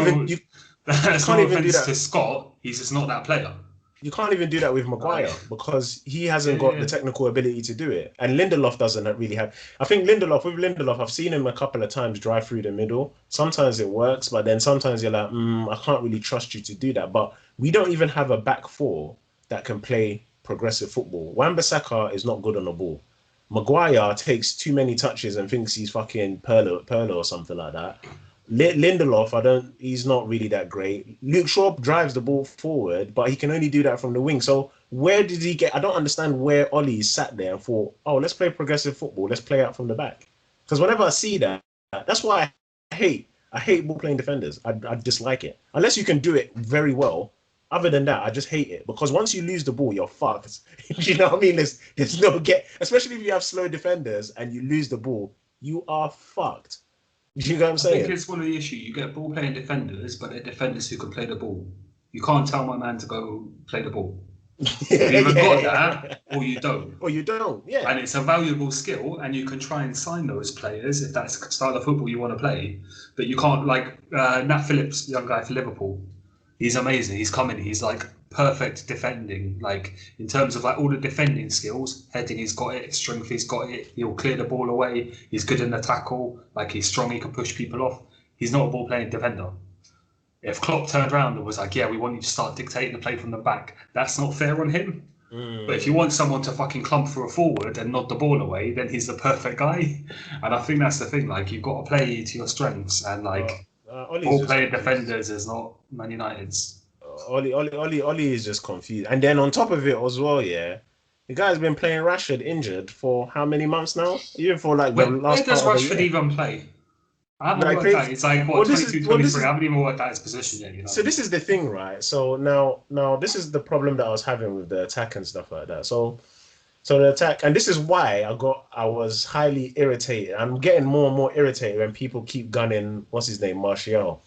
no offense to Scott. He's just not that player. You can't even do that with Maguire because he hasn't got the technical ability to do it. And Lindelof doesn't really have. I think with Lindelof, I've seen him a couple of times drive through the middle. Sometimes it works, but then sometimes you're like, I can't really trust you to do that. But we don't even have a back four that can play progressive football. Wan-Bissaka is not good on the ball. Maguire takes too many touches and thinks he's fucking Perlo or something like that. Lindelof, he's not really that great. Luke Shaw drives the ball forward, but he can only do that from the wing. So where did he get? I don't understand where Ollie sat there and thought, let's play progressive football. Let's play out from the back. Because whenever I see that, that's why I hate ball playing defenders. I dislike it. Unless you can do it very well. Other than that, I just hate it. Because once you lose the ball, you're fucked. You know what I mean? There's no especially if you have slow defenders and you lose the ball, you are fucked. You know what I'm saying? I think it's one of the issues. You get ball playing defenders, but they're defenders who can play the ball. You can't tell my man to go play the ball. You either got that or you don't. Yeah. And it's a valuable skill, and you can try and sign those players if that's the style of football you want to play. But you can't, like Nat Phillips, young guy for Liverpool. He's amazing. He's coming. He's like perfect defending. Like in terms of like all the defending skills, heading, he's got it. Strength, he's got it. He'll clear the ball away. He's good in the tackle. Like he's strong. He can push people off. He's not a ball playing defender. If Klopp turned around and was like, we want you to start dictating the play from the back, that's not fair on him. But if you want someone to fucking clump through a forward and nod the ball away, then he's the perfect guy. And I think that's the thing. Like you've got to play to your strengths, and like ball playing defenders is not Man United's. Ollie is just confused. And then on top of it as well, the guy's been playing Rashford injured for how many months now? Even for like the last where does part of the Rashford year. even play? I haven't worked out. It's like, 22, 23. I haven't even worked out his position yet, you know? So this is the thing, right? So now this is the problem that I was having with the attack and stuff like that. So the attack, and this is why I was highly irritated. I'm getting more and more irritated when people keep gunning, what's his name, Martial.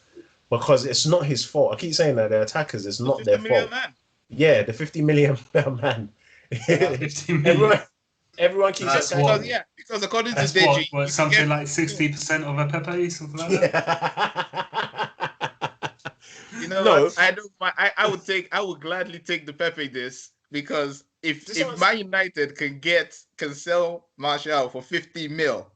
Because it's not his fault. I keep saying that the attackers, it's not their fault. Man. Yeah, the 50 million man. 50 million. Everyone keeps saying because according to Deji, something like 60% of a Pepe, something like that. You know what? I would gladly take the Pepe this, because if Man United can sell Martial for 50 mil,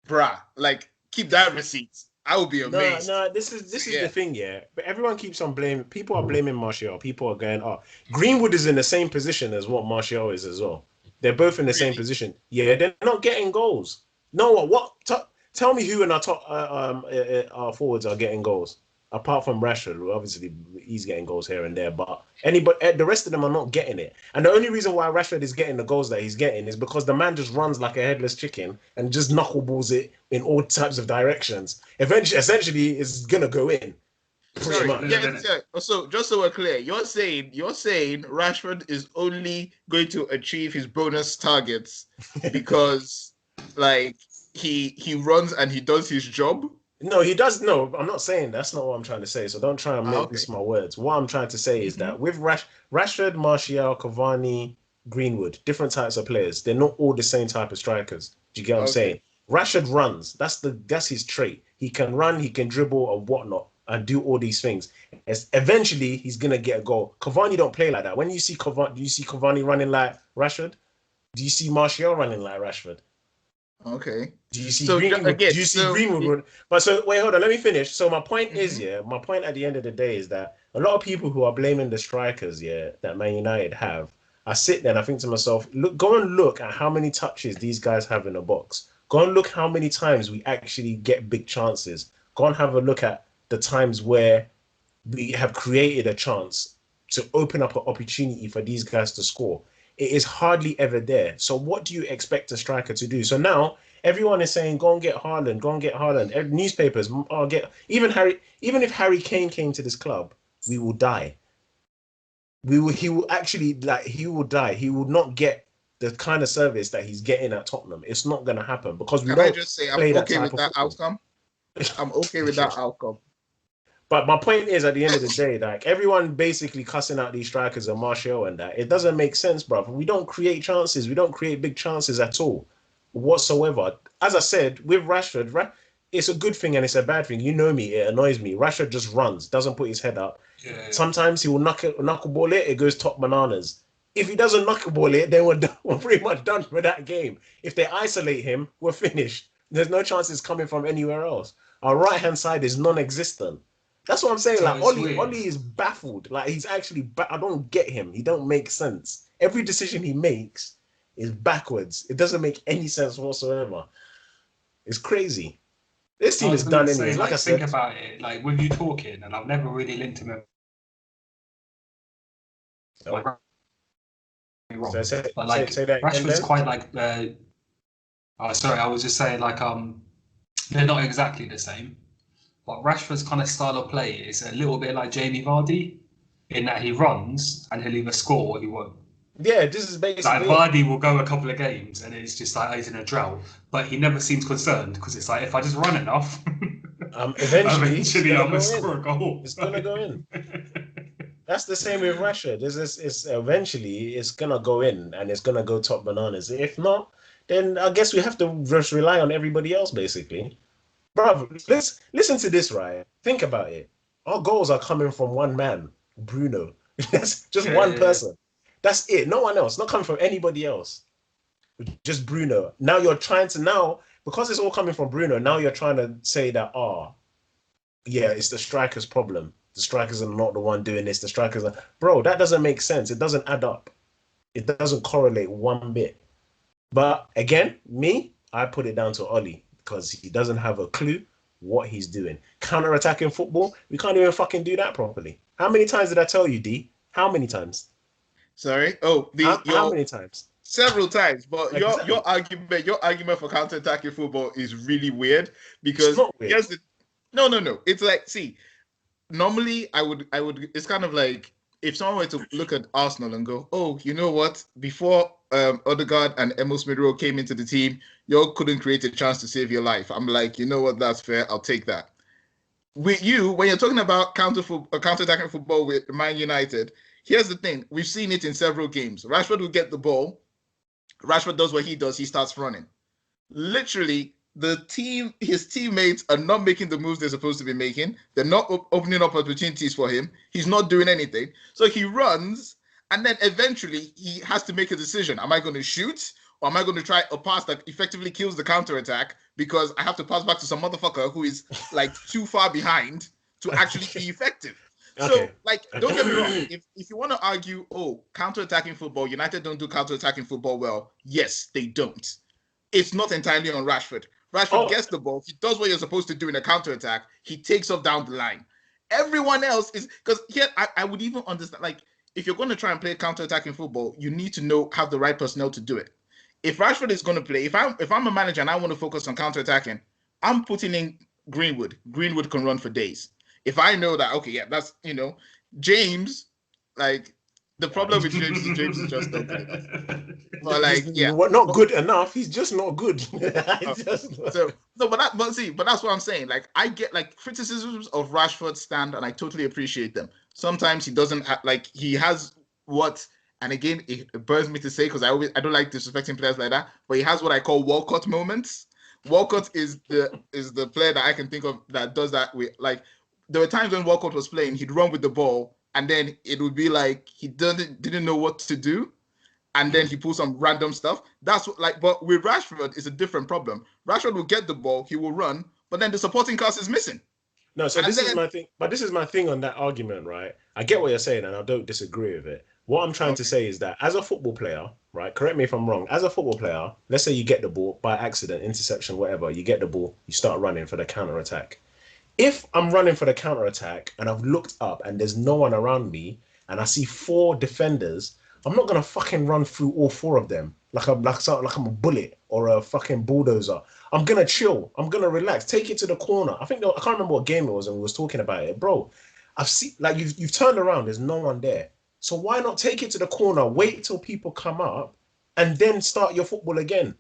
bruh, like keep that receipt. I would be amazed. No. This is Yeah. the thing, yeah. But everyone keeps on blaming. People are blaming Martial. People are going, oh, Greenwood is in the same position as what Martial is as well. They're both in the same Really? position. Yeah, they're not getting goals. No, what? Tell me who in our top our forwards are getting goals apart from Rashford. Well, obviously, he's getting goals here and there, but the rest of them are not getting it. And the only reason why Rashford is getting the goals that he's getting is because the man just runs like a headless chicken and just knuckleballs it in all types of directions. Essentially, it's gonna go in. Pretty Sorry, much. yeah. So just so we're clear, you're saying Rashford is only going to achieve his bonus targets because like he runs and he does his job. No, he does. No, I'm not saying that's not what I'm trying to say. So don't try and make Okay. this my words. What I'm trying to say is that with Rashford, Martial, Cavani, Greenwood, different types of players. They're not all the same type of strikers. Do you get what I'm saying? Rashford runs. That's his trait. He can run, he can dribble or whatnot, and do all these things. Eventually, he's gonna get a goal. Cavani don't play like that. When you see Cavani, do you see Cavani running like Rashford? Do you see Martial running like Rashford? Okay. Do you see So, Greenwood? again, do you see so- Greenwood? But so wait, hold on. Let me finish. So my point is, my point at the end of the day is that a lot of people who are blaming the strikers, that Man United have, I sit there and I think to myself, go and look at how many touches these guys have in a box. Go and look how many times we actually get big chances. Go and have a look at the times where we have created a chance to open up an opportunity for these guys to score. It is hardly ever there. So what do you expect a striker to do? So now everyone is saying, go and get Haaland, go and get Haaland. Newspapers get even if Harry Kane came to this club, we will die. He will die. He will not get the kind of service that he's getting at Tottenham. It's not gonna happen because we Can I don't just say I'm play that okay type with of that football. outcome? I'm okay with that outcome. But my point is, at the end of the day, like everyone basically cussing out these strikers and Martial and that, it doesn't make sense, bro. We don't create chances. We don't create big chances at all, whatsoever. As I said, with Rashford, it's a good thing and it's a bad thing. You know me, it annoys me. Rashford just runs, doesn't put his head up. Yeah. Sometimes he will knuckleball it, it goes top bananas. If he doesn't knuckleball it, then we're pretty much done for that game. If they isolate him, we're finished. There's no chances coming from anywhere else. Our right-hand side is non-existent. That's what I'm saying. So like it's weird. Ollie is baffled. Like he's actually, I don't get him. He don't make sense. Every decision he makes is backwards. It doesn't make any sense whatsoever. It's crazy. This team I was is gonna done say, anyways. Like I think said, about it, like with you talking, and I've never really linked him. Like, wrong. so say But like that again, Rashford's then. quite like sorry, I was just saying like they're not exactly the same. But Rashford's kind of style of play is a little bit like Jamie Vardy in that he runs and he'll either score or he won't. Yeah, this is Like basically Vardy will go a couple of games and it's just like he's in a drought, but he never seems concerned because it's like if I just run enough, eventually I'm gonna score a goal. It's gonna go in. That's the same with Rashford. It's eventually it's gonna go in and it's gonna go top bananas. If not, then I guess we have to just rely on everybody else basically. Bro, let's listen to this, right? Think about it. Our goals are coming from one man, Bruno. That's just one person. That's it. No one else. Not coming from anybody else. Just Bruno. Now you're trying to because it's all coming from Bruno. Now you're trying to say that yeah, it's the strikers' problem. The strikers are not the one doing this. The strikers are, bro. That doesn't make sense. It doesn't add up. It doesn't correlate one bit. But again, I put it down to Ollie because he doesn't have a clue what he's doing. Counter-attacking football, we can't even fucking do that properly. How many times did I tell you, D? How many times? Sorry. Oh, how many times? Several times, but Exactly. your argument for counter-attacking football is really weird because It's not weird. No. It's like, see, normally I would. It's kind of like if someone were to look at Arsenal and go, oh, you know what? Before Odegaard and Emil Smith-Rowe came into the team, you couldn't create a chance to save your life. I'm like, you know what? That's fair. I'll take that. With you, when you're talking about counter-attacking football with Man United, here's the thing. We've seen it in several games. Rashford will get the ball. Rashford does what he does. He starts running. Literally, his teammates are not making the moves they're supposed to be making. They're not opening up opportunities for him. He's not doing anything. So he runs, and then eventually he has to make a decision. Am I going to shoot, or am I going to try a pass that effectively kills the counterattack because I have to pass back to some motherfucker who is like too far behind to actually be effective. So, like, don't get me wrong. If you want to argue, oh, counter-attacking football, United don't do counter-attacking football well. Yes, they don't. It's not entirely on Rashford. Rashford gets the ball. He does what you're supposed to do in a counter-attack. He takes off down the line. Everyone else is, because here I would even understand, like, if you're going to try and play counter-attacking football, you need to have the right personnel to do it. If Rashford is going to play, if I'm a manager and I want to focus on counter-attacking, I'm putting in Greenwood. Greenwood can run for days. If I know that, okay, yeah, that's, James, like, the problem with James is just not good enough. But like, not good enough. He's just not good. But that's what I'm saying. Like, I get like criticisms of Rashford stand, and I totally appreciate them. Sometimes he doesn't have, like, he has what, and again, it burns me to say because I don't like disrespecting players like that, but he has what I call Walcott moments. Walcott is the player that I can think of that does that with, like, there were times when Walcott was playing, he'd run with the ball, and then it would be like he didn't know what to do, and then he pulls some random stuff. That's what, like, but with Rashford, it's a different problem. Rashford will get the ball, he will run, but then the supporting cast is missing. No, so this is my thing. But this is my thing on that argument, right? I get what you're saying, and I don't disagree with it. What I'm trying to say is that as a football player, right? Correct me if I'm wrong. As a football player, let's say you get the ball by accident, interception, whatever. You get the ball, you start running for the counter attack. If I'm running for the counter attack and I've looked up and there's no one around me and I see 4 defenders, I'm not gonna fucking run through all 4 of them like I'm a bullet or a fucking bulldozer. I'm gonna chill. I'm gonna relax. Take it to the corner. I can't remember what game it was and we was talking about it, bro. I've seen, like, you've turned around. There's no one there. So why not take it to the corner? Wait till people come up and then start your football again.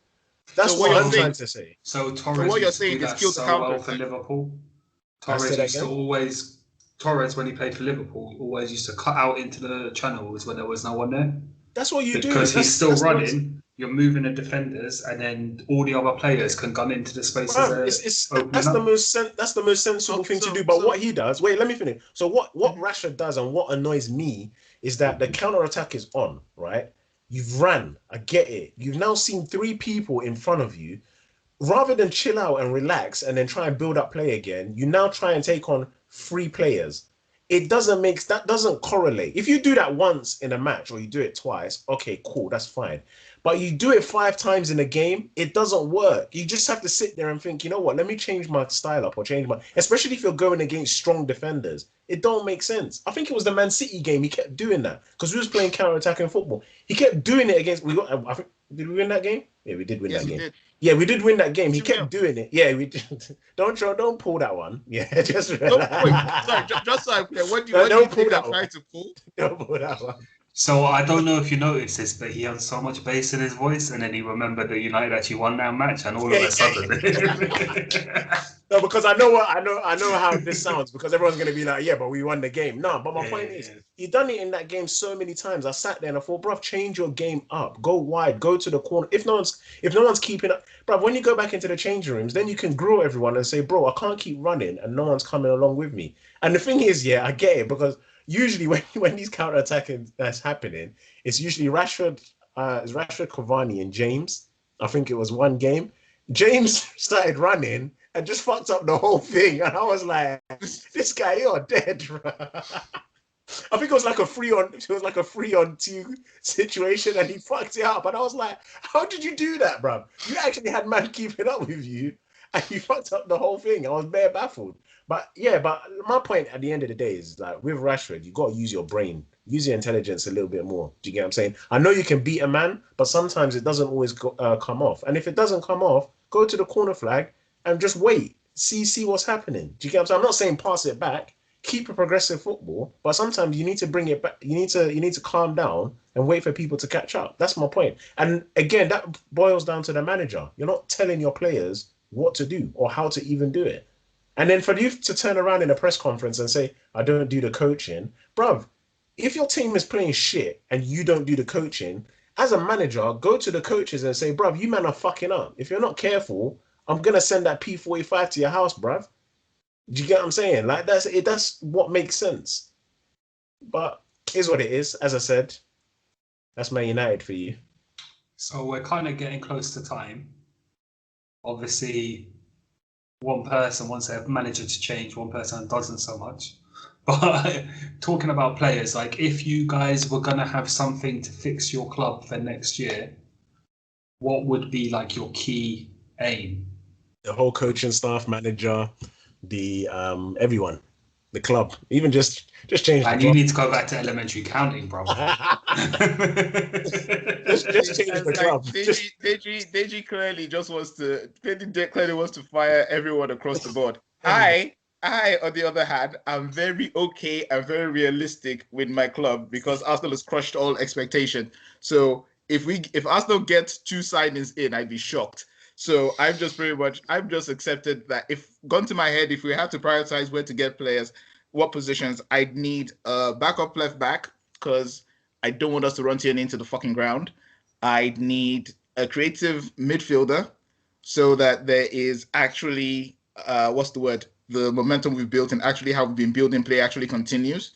That's what I'm trying to say. So Torres, what you're saying is kill the counter for Liverpool. Torres, when he played for Liverpool, always used to cut out into the channels when there was no one there. That's what you do. Because he's still running, you're moving the defenders, and then all the other players can gun into the spaces. That's the most sensible thing to do. But what he does, wait, let me finish. So what Rashford does and what annoys me is that the counter-attack is on, right? You've ran. I get it. You've now seen 3 people in front of you. Rather than chill out and relax and then try and build up play again, you now try and take on 3 players. That doesn't correlate. If you do that once in a match or you do it twice, okay, cool, that's fine. But you do it 5 times in a game, it doesn't work. You just have to sit there and think, you know what, let me change my style up or especially if you're going against strong defenders. It don't make sense. I think it was the Man City game. He kept doing that because we was playing counter-attacking football. He kept doing it against, did we win that game? Yeah, we did win that game. Yeah, we did win that game. He kept doing it. Yeah, we did. Don't pull that one. Yeah, just sorry, just so what do you think I'm trying to pull? Don't pull that one. So I don't know if you noticed this, but he had so much bass in his voice, and then he remembered that United actually won that match, and all of a sudden. No, because I know how this sounds. Because everyone's gonna be like, yeah, but we won the game. No, but my point is, he done it in that game so many times. I sat there and I thought, bruv, change your game up. Go wide. Go to the corner. If no one's keeping up, bruv, when you go back into the changing rooms, then you can grill everyone and say, bro, I can't keep running, and no one's coming along with me. And the thing is, yeah, I get it because usually when these counter-attacking that's happening, it's usually Rashford, Cavani, and James. I think it was one game. James started running and just fucked up the whole thing. And I was like, this guy, you're dead, bro. I think it was like a 3-on-2 situation and he fucked it up. And I was like, how did you do that, bro? You actually had man keeping up with you and you fucked up the whole thing. I was bare baffled. But yeah, but my point at the end of the day is like with Rashford, you got to use your brain, use your intelligence a little bit more. Do you get what I'm saying? I know you can beat a man, but sometimes it doesn't always come off. And if it doesn't come off, go to the corner flag and just wait, see what's happening. Do you get what I'm saying? I'm not saying pass it back, keep a progressive football, but sometimes you need to bring it back. You need to calm down and wait for people to catch up. That's my point. And again, that boils down to the manager. You're not telling your players what to do or how to even do it. And then for you to turn around in a press conference and say, I don't do the coaching, bruv, if your team is playing shit and you don't do the coaching, as a manager, go to the coaches and say, bruv, you man are fucking up. If you're not careful, I'm going to send that P45 to your house, bruv. Do you get what I'm saying? Like, that's what makes sense. But here's what it is. As I said, that's Man United for you. So we're kind of getting close to time. obviously one person wants their manager to change, one person doesn't so much. But talking about players, like if you guys were gonna have something to fix your club for next year, what would be like your key aim? The whole coaching staff, manager, the everyone, the club, even just change the And you job. need to go back to elementary counting, bro. just change the It's like club. Deji clearly wants to fire everyone across the board. I, on the other hand, am very okay and very realistic with my club because Arsenal has crushed all expectation. So if Arsenal gets 2 signings in, I'd be shocked. So I've just accepted that if gone to my head, if we have to prioritize where to get players, what positions, I'd need a backup left back because I don't want us to run Tierney into the fucking ground. I'd need a creative midfielder so that there is actually the momentum we've built and actually how we've been building play actually continues.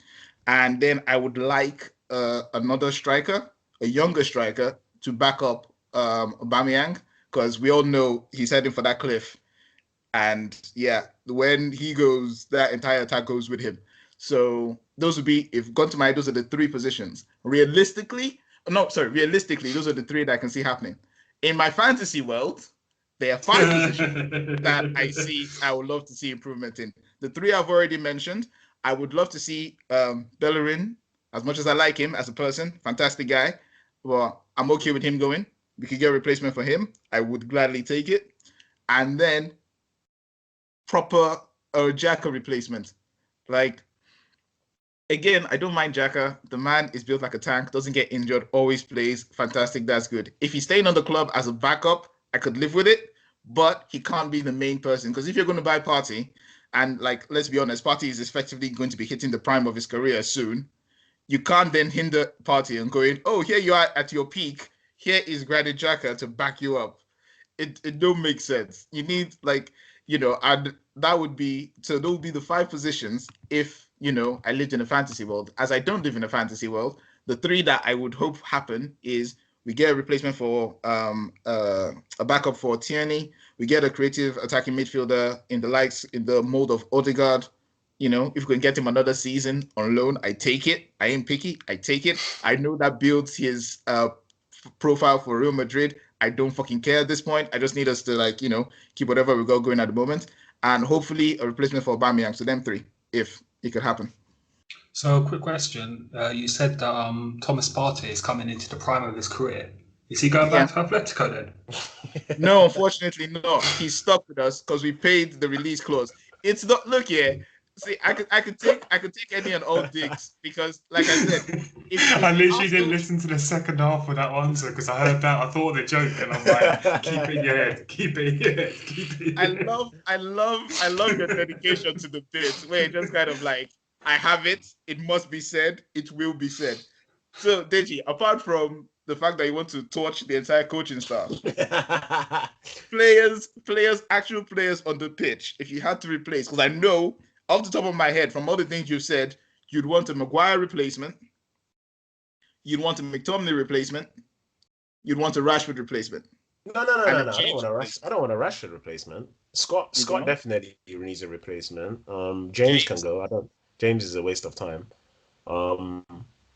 And then I would like another striker, a younger striker, to back up Aubameyang because we all know he's heading for that cliff. And yeah, when he goes, that entire attack goes with him. So those would be, if gone to my, those are the 3 positions. Realistically, those are the 3 that I can see happening. In my fantasy world, there are 5 positions that I would love to see improvement in. The 3 I've already mentioned, I would love to see Bellerin, as much as I like him as a person, fantastic guy. Well, I'm okay with him going. We could get a replacement for him. I would gladly take it. And then proper Xhaka replacement. Like, again, I don't mind Xhaka. The man is built like a tank, doesn't get injured, always plays. Fantastic, that's good. If he's staying on the club as a backup, I could live with it, but he can't be the main person. Because if you're going to buy Partey, and like, let's be honest, Partey is effectively going to be hitting the prime of his career soon, you can't then hinder Partey and going, oh, here you are at your peak. Here is Granit Xhaka to back you up. It don't make sense. You need, like, and that would be, so those would be the 5 positions if, I lived in a fantasy world. As I don't live in a fantasy world, the 3 that I would hope happen is we get a replacement for a backup for Tierney. We get a creative attacking midfielder in the mold of Odegaard. If we can get him another season on loan, I take it. I ain't picky. I take it. I know that builds his profile for Real Madrid. I don't fucking care at this point. I just need us to keep whatever we got going at the moment, and hopefully a replacement for Aubameyang. So them 3, if it could happen. So, quick question. You said that Thomas Partey is coming into the prime of his career. Is he going back to Atletico then? No, unfortunately not. He's stuck with us because we paid the release clause. It's not. Look here. See, I could take any and all digs because, like I said, I literally didn't listen to the second half of that answer because I heard that. I thought of the joke and I'm like, keep it in your head, keep it in your head, keep it in your head. I love your dedication to the bit where it just kind of like, I have it. It must be said. It will be said. So, Deji, apart from the fact that you want to torch the entire coaching staff, actual players on the pitch, if you had to replace, because I know off the top of my head, from all the things you've said, you'd want a Maguire replacement, you'd want a McTominay replacement, you'd want a Rashford replacement. No. I don't want a Rashford replacement. Scott definitely needs a replacement. James can go. James is a waste of time.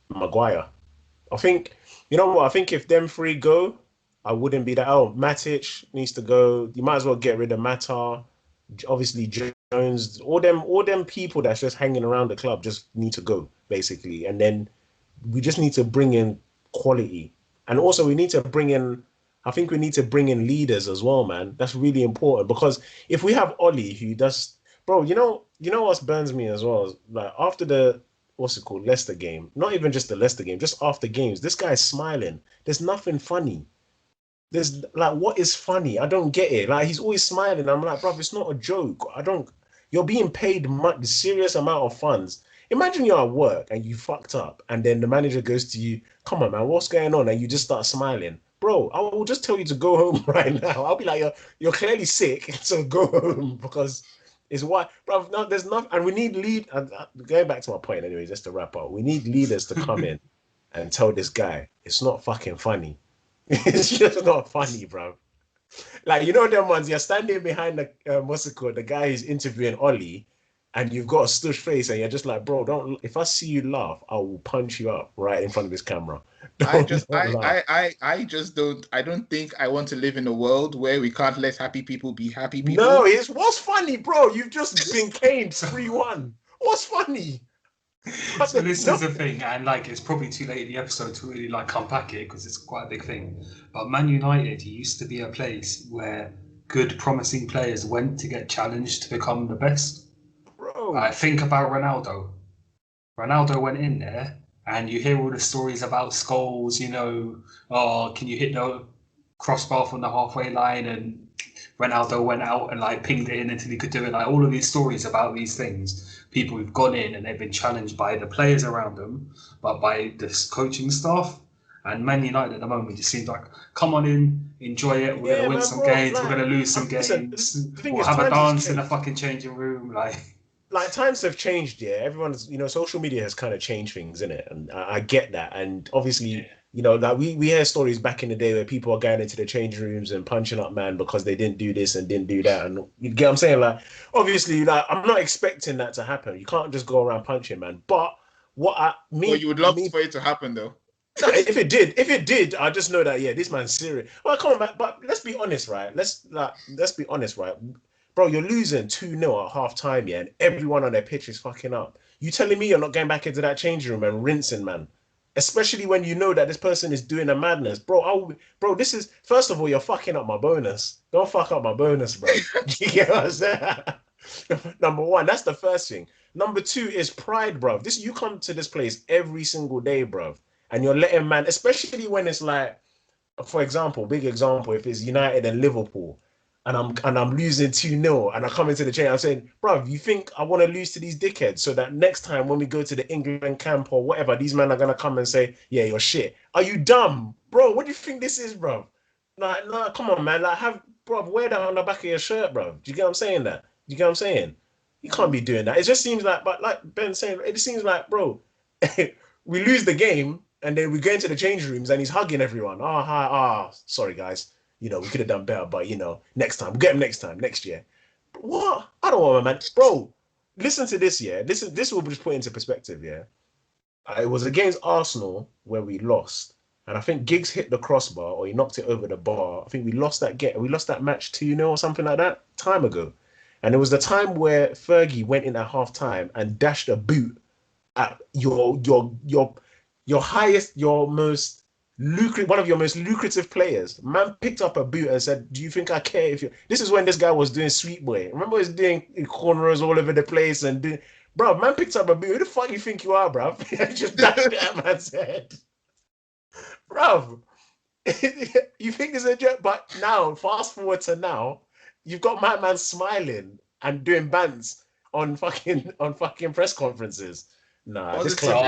Maguire. I think, you know what? I think if them 3 go, I wouldn't be that. Oh, Matic needs to go. You might as well get rid of Mata. Obviously, Jones. All them people that's just hanging around the club just need to go, basically. And then we just need to bring in quality. And also, we need to bring in. I think we need to bring in leaders as well, man. That's really important because if we have Ollie, who does, bro, you know what burns me as well? Like after the Leicester game, not even just the Leicester game, just after games, this guy's smiling. There's nothing funny. There's like, what is funny? I don't get it. Like he's always smiling. I'm like, bro, it's not a joke. You're being paid serious amount of funds. Imagine you're at work and you fucked up, and then the manager goes to you, "Come on, man, what's going on?" And you just start smiling. Bro, I will just tell you to go home right now. I'll be like, you're clearly sick, so go home because it's why, bro. No, there's nothing, and we need lead. And going back to my point, anyway, just to wrap up, we need leaders to come in and tell this guy it's not fucking funny. It's just not funny, bro. Like, you know them ones, you're standing behind the what's it called, the guy who's interviewing Ollie, and you've got a stush face, and you're just like, bro, don't. If I see you laugh, I will punch you up right in front of this camera. Don't laugh. I just don't. I don't think I want to live in a world where we can't let happy people be happy people. No, it's what's funny, bro. You've just been caned 3-1. What's funny? So this is the thing, and like it's probably too late in the episode to really like unpack it because it's quite a big thing. But Man United used to be a place where good, promising players went to get challenged to become the best. Bro. I think about Ronaldo. Ronaldo went in there, and you hear all the stories about Scholes. You know, oh, can you hit the crossbar from the halfway line? And Ronaldo went out and like pinged it in until he could do it. Like all of these stories about these things. People who've gone in and they've been challenged by the players around them, but by the coaching staff. And Man United at the moment just seems like, come on in, enjoy it. We're gonna win some games. We're gonna lose some games. We'll have a dance in the fucking changing room. Like times have changed. Yeah, everyone's social media has kind of changed things, innit? And I get that. And obviously, like we hear stories back in the day where people are going into the change rooms and punching up man because they didn't do this and didn't do that. And you get what I'm saying? Like, obviously, like I'm not expecting that to happen. You can't just go around punching man. But well, you would love for it to happen though. No, if it did, I just know that this man's serious. Well, come on, man. But let's be honest, right? Let's be honest, right? Bro, you're losing 2-0 at half time, and everyone on their pitch is fucking up. You telling me you're not going back into that change room and rinsing, man? Especially when you know that this person is doing a madness. Bro, this is, first of all, you're fucking up my bonus. Don't fuck up my bonus, bro. You get what I'm saying? Number one, that's the first thing. Number two is pride, bro. You come to this place every single day, bro. And you're letting man, especially when it's like, for example, big example, if it's United and Liverpool, and I'm losing 2-0, and I come into the chain, I'm saying, bro, you think I want to lose to these dickheads so that next time when we go to the England camp or whatever, these men are gonna come and say, yeah, you're shit. Are you dumb, bro? What do you think this is, bro? Like, no, come on, man. Like, wear that on the back of your shirt, bro. Do you get what I'm saying? You can't be doing that. It just seems like, but like Ben's saying, it seems like, bro, we lose the game. And then we go into the change rooms and he's hugging everyone. Oh, hi. Sorry, guys. We could have done better, but, next time. We'll get him next time, next year. What? I don't want my man. Bro, listen to this, yeah? This will just put into perspective, yeah? It was against Arsenal where we lost. And I think Giggs hit the crossbar or he knocked it over the bar. I think we lost that match 2-0 or something like that time ago. And it was the time where Fergie went in at half time and dashed a boot at one of your most lucrative players. Man picked up a boot and said, do you think I care if you... This is when this guy was doing sweet boy. Remember he was doing corners all over the place and doing... Bro, man picked up a boot. Who the fuck you think you are, bro? Just dashed that man's head. Bro, you think it's a joke? But now, fast forward to now, you've got my man smiling and doing bands on fucking press conferences. Nah, this club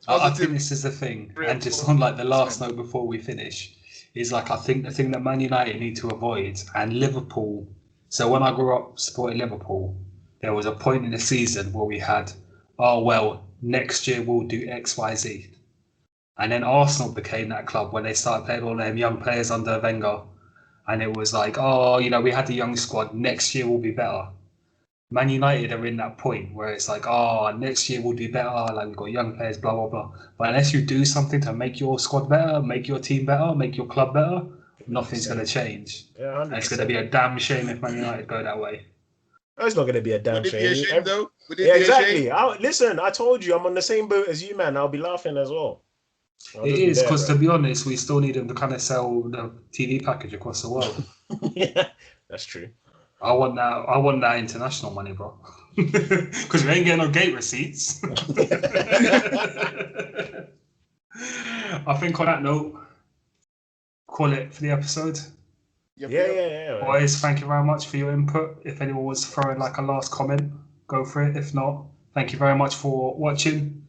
I think this is the thing, and just on like the last note before we finish, is like I think the thing that Man United need to avoid, and Liverpool. So when I grew up supporting Liverpool, there was a point in the season where we had, next year we'll do X, Y, Z, and then Arsenal became that club when they started playing all them young players under Wenger, and it was like, we had the young squad. Next year will be better. Man United are in that point where it's like, next year we'll do better, like we've got young players, blah, blah, blah. But unless you do something to make your squad better, make your team better, make your club better, nothing's going to change. Yeah, and it's going to be a damn shame if Man United go that way. It's not going to be a damn shame. Would it be a shame, though? Exactly. Listen, I told you, I'm on the same boat as you, man. I'll be laughing as well. It is, because to be honest, we still need them to kind of sell the TV package across the world. Yeah, that's true. I want that international money, bro. Because we ain't getting no gate receipts. I think on that note, call it for the episode. Yeah. Boys, thank you very much for your input. If anyone was throwing like a last comment, go for it. If not, thank you very much for watching.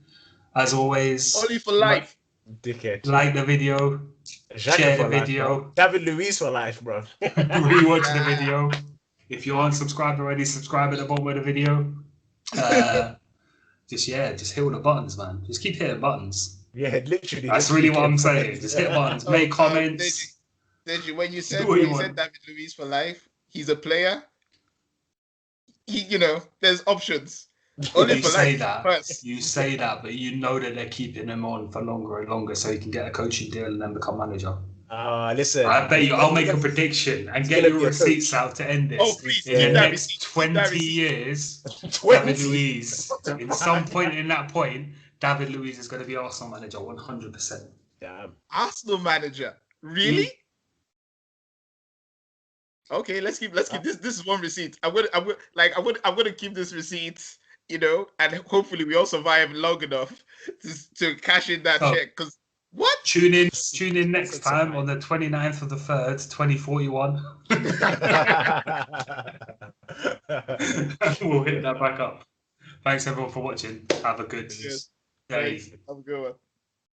As always, only for life. Dickhead. Like the video, share the video. Life, David Luiz for life, bro. Rewatch the video. If you aren't subscribed already, subscribe at the bottom of the video. Just hit all the buttons, man. Just keep hitting buttons. Yeah, literally. That's really what I'm saying. Just hit buttons, make comments. Deji, when you said what you David Luiz for life, he's a player. There's options. Only You for say life. that, First. you say that, but you know that they're keeping him on for longer and longer so he can get a coaching deal and then become manager. Listen. I bet you. I'll make a prediction and get your receipts out to end this. Oh, please, in the keep that next receipt. 20 years, 20. David Luiz. In some point in that point, David Luiz is going to be Arsenal manager 100%. Damn. Arsenal manager. Really? Okay, let's keep this. This is one receipt. I'm gonna keep this receipt, and hopefully we all survive long enough to cash in that check. Because what? Tune in next time on the 29th of the 3rd, 2041. We'll hit that back up. Thanks everyone for watching. Have a good day. Have a good one.